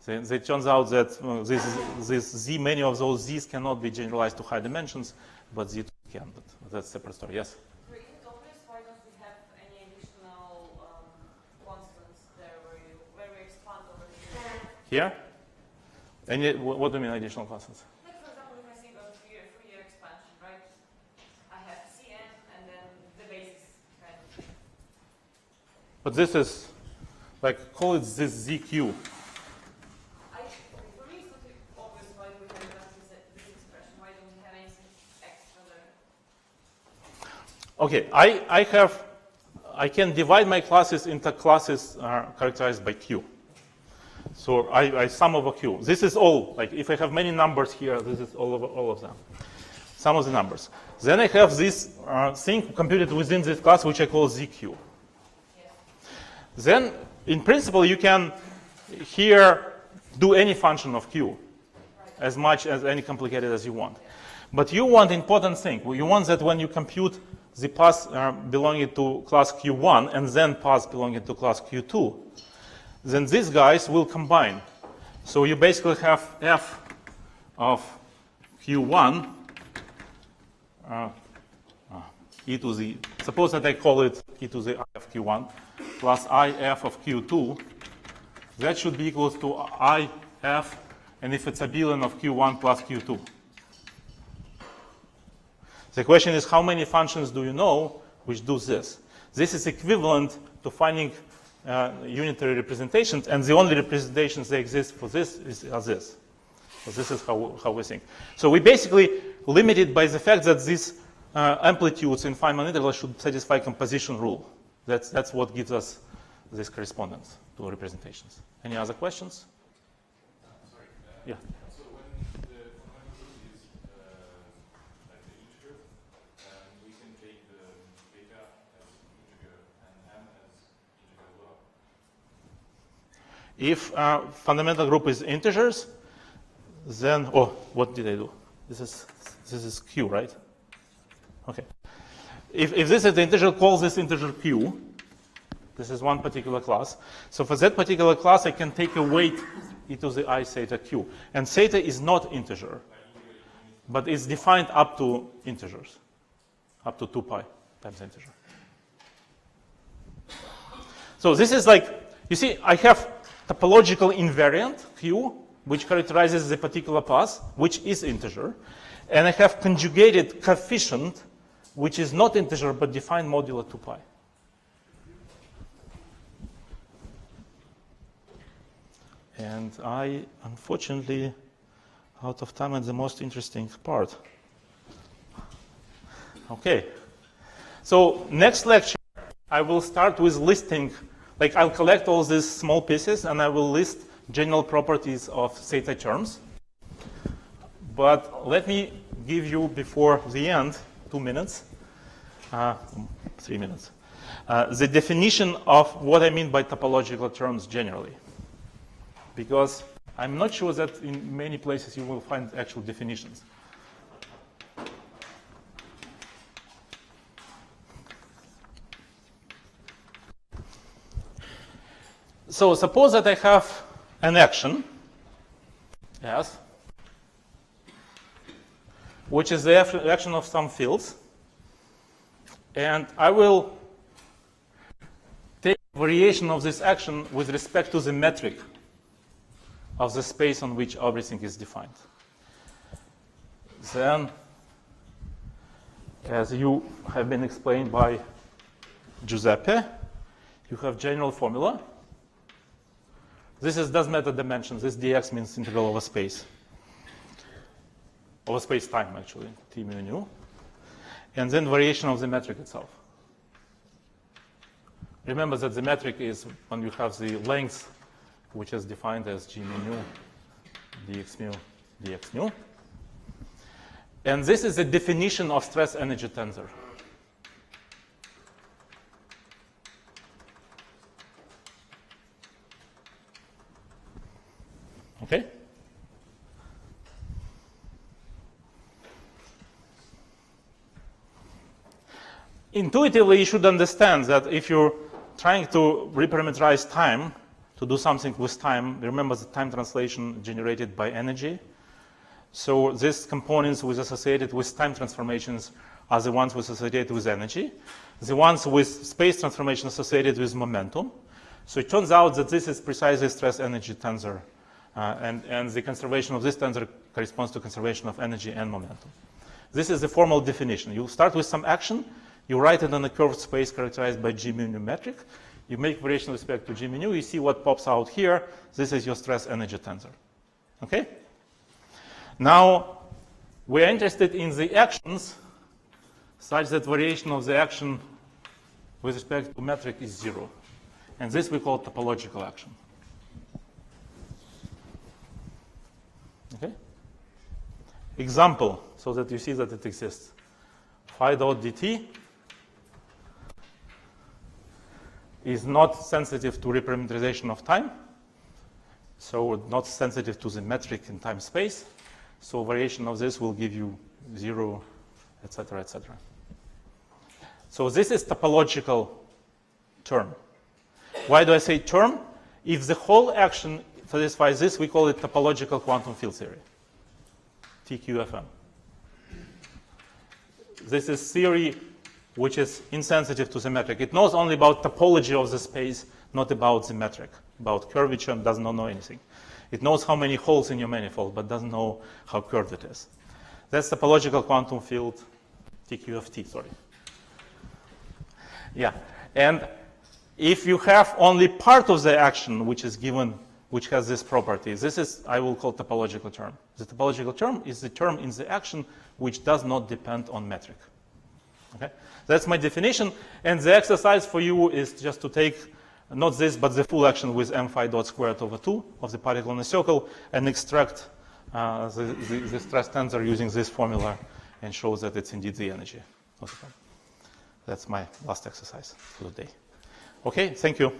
It turns out that this Z, many of those Z's cannot be generalized to high dimensions, but Z2 can. But that's a separate story. Yes? For integers, why don't we have any additional constants there where we expand over here? Here? What do you mean additional constants? Like, for example, if I think of Fourier expansion, right? I have Cn and then the basis kind of. But this is, like, call it this ZQ. For me, it's not obvious why we have this expression. Why don't we have anything extra there? Okay, I can divide my classes into classes characterized by Q. So I sum over Q. This is all, like if I have many numbers here, this is all of them. Sum of the numbers. Then I have this thing computed within this class, which I call ZQ. Yes. Then, in principle, you can here do any function of Q, as much as any complicated as you want. But you want important thing. You want that when you compute the paths belonging to class Q1 and then paths belonging to class Q2, then these guys will combine. So you basically have f of Q1 e to the, suppose that I call it e to the I of Q1 plus I f of Q2. That should be equal to I f and if it's abelian of Q1 plus Q2. The question is, how many functions do you know which do this? This is equivalent to finding unitary representations, and the only representations that exist for this are this. So this is how we think. So we basically limited by the fact that these amplitudes in Feynman integrals should satisfy composition rule. That's what gives us this correspondence to representations. Any other questions? Sorry. Yeah. So when the fundamental group is like the integer, we can take the beta as integer and m as integer as well. If fundamental group is integers, then what did I do? This is Q, right? Okay. If this is the integer, call this integer Q. This is one particular class. So for that particular class, I can take a weight e to the I theta Q. And theta is not integer, but it's defined up to integers, up to 2 pi times integer. So this is like, you see, I have topological invariant Q, which characterizes the particular path, which is integer. And I have conjugated coefficient, which is not integer, but defined modulo 2 pi. And I, unfortunately, out of time at the most interesting part. Okay. So next lecture, I will start with listing, like I'll collect all these small pieces and I will list general properties of theta terms. But let me give you before the end, 2 minutes, 3 minutes, the definition of what I mean by topological terms generally. Because I'm not sure that in many places you will find actual definitions. So suppose that I have an action, yes, which is the action of some fields, and I will take variation of this action with respect to the metric of the space on which everything is defined. Then, as you have been explained by Giuseppe, you have general formula. This doesn't matter dimensions. This dx means integral over space. Over space-time, actually, t mu nu. And then variation of the metric itself. Remember that the metric is when you have the length, which is defined as g mu nu, dx mu. And this is the definition of stress energy tensor. Okay? Intuitively, you should understand that if you're trying to reparameterize time, to do something with time, remember the time translation generated by energy. So these components associated with time transformations are the ones associated with energy. The ones with space transformation associated with momentum. So it turns out that this is precisely stress energy tensor. And the conservation of this tensor corresponds to conservation of energy and momentum. This is the formal definition. You start with some action. You write it on a curved space characterized by g mu nu metric. You make variation with respect to g mu nu. You see what pops out here. This is your stress energy tensor. Okay? Now, we are interested in the actions such that variation of the action with respect to metric is 0. And this we call topological action. Okay? Example, so that you see that it exists. Phi dot dt is not sensitive to reparameterization of time, so not sensitive to the metric in time space. So variation of this will give you 0, etc., etc. So this is topological term. Why do I say term? If the whole action satisfies this, we call it topological quantum field theory, TQFM. This is theory which is insensitive to the metric. It knows only about topology of the space, not about the metric. About curvature, does not know anything. It knows how many holes in your manifold, but doesn't know how curved it is. That's the topological quantum field, TQ of T, sorry. Yeah, and if you have only part of the action which is given, which has this property, this is, I will call topological term. The topological term is the term in the action which does not depend on metric. Okay? That's my definition, and the exercise for you is just to take not this, but the full action with m phi dot squared over 2 of the particle in a circle and extract the stress tensor using this formula and show that it's indeed the energy. That's my last exercise for the day. Okay, thank you.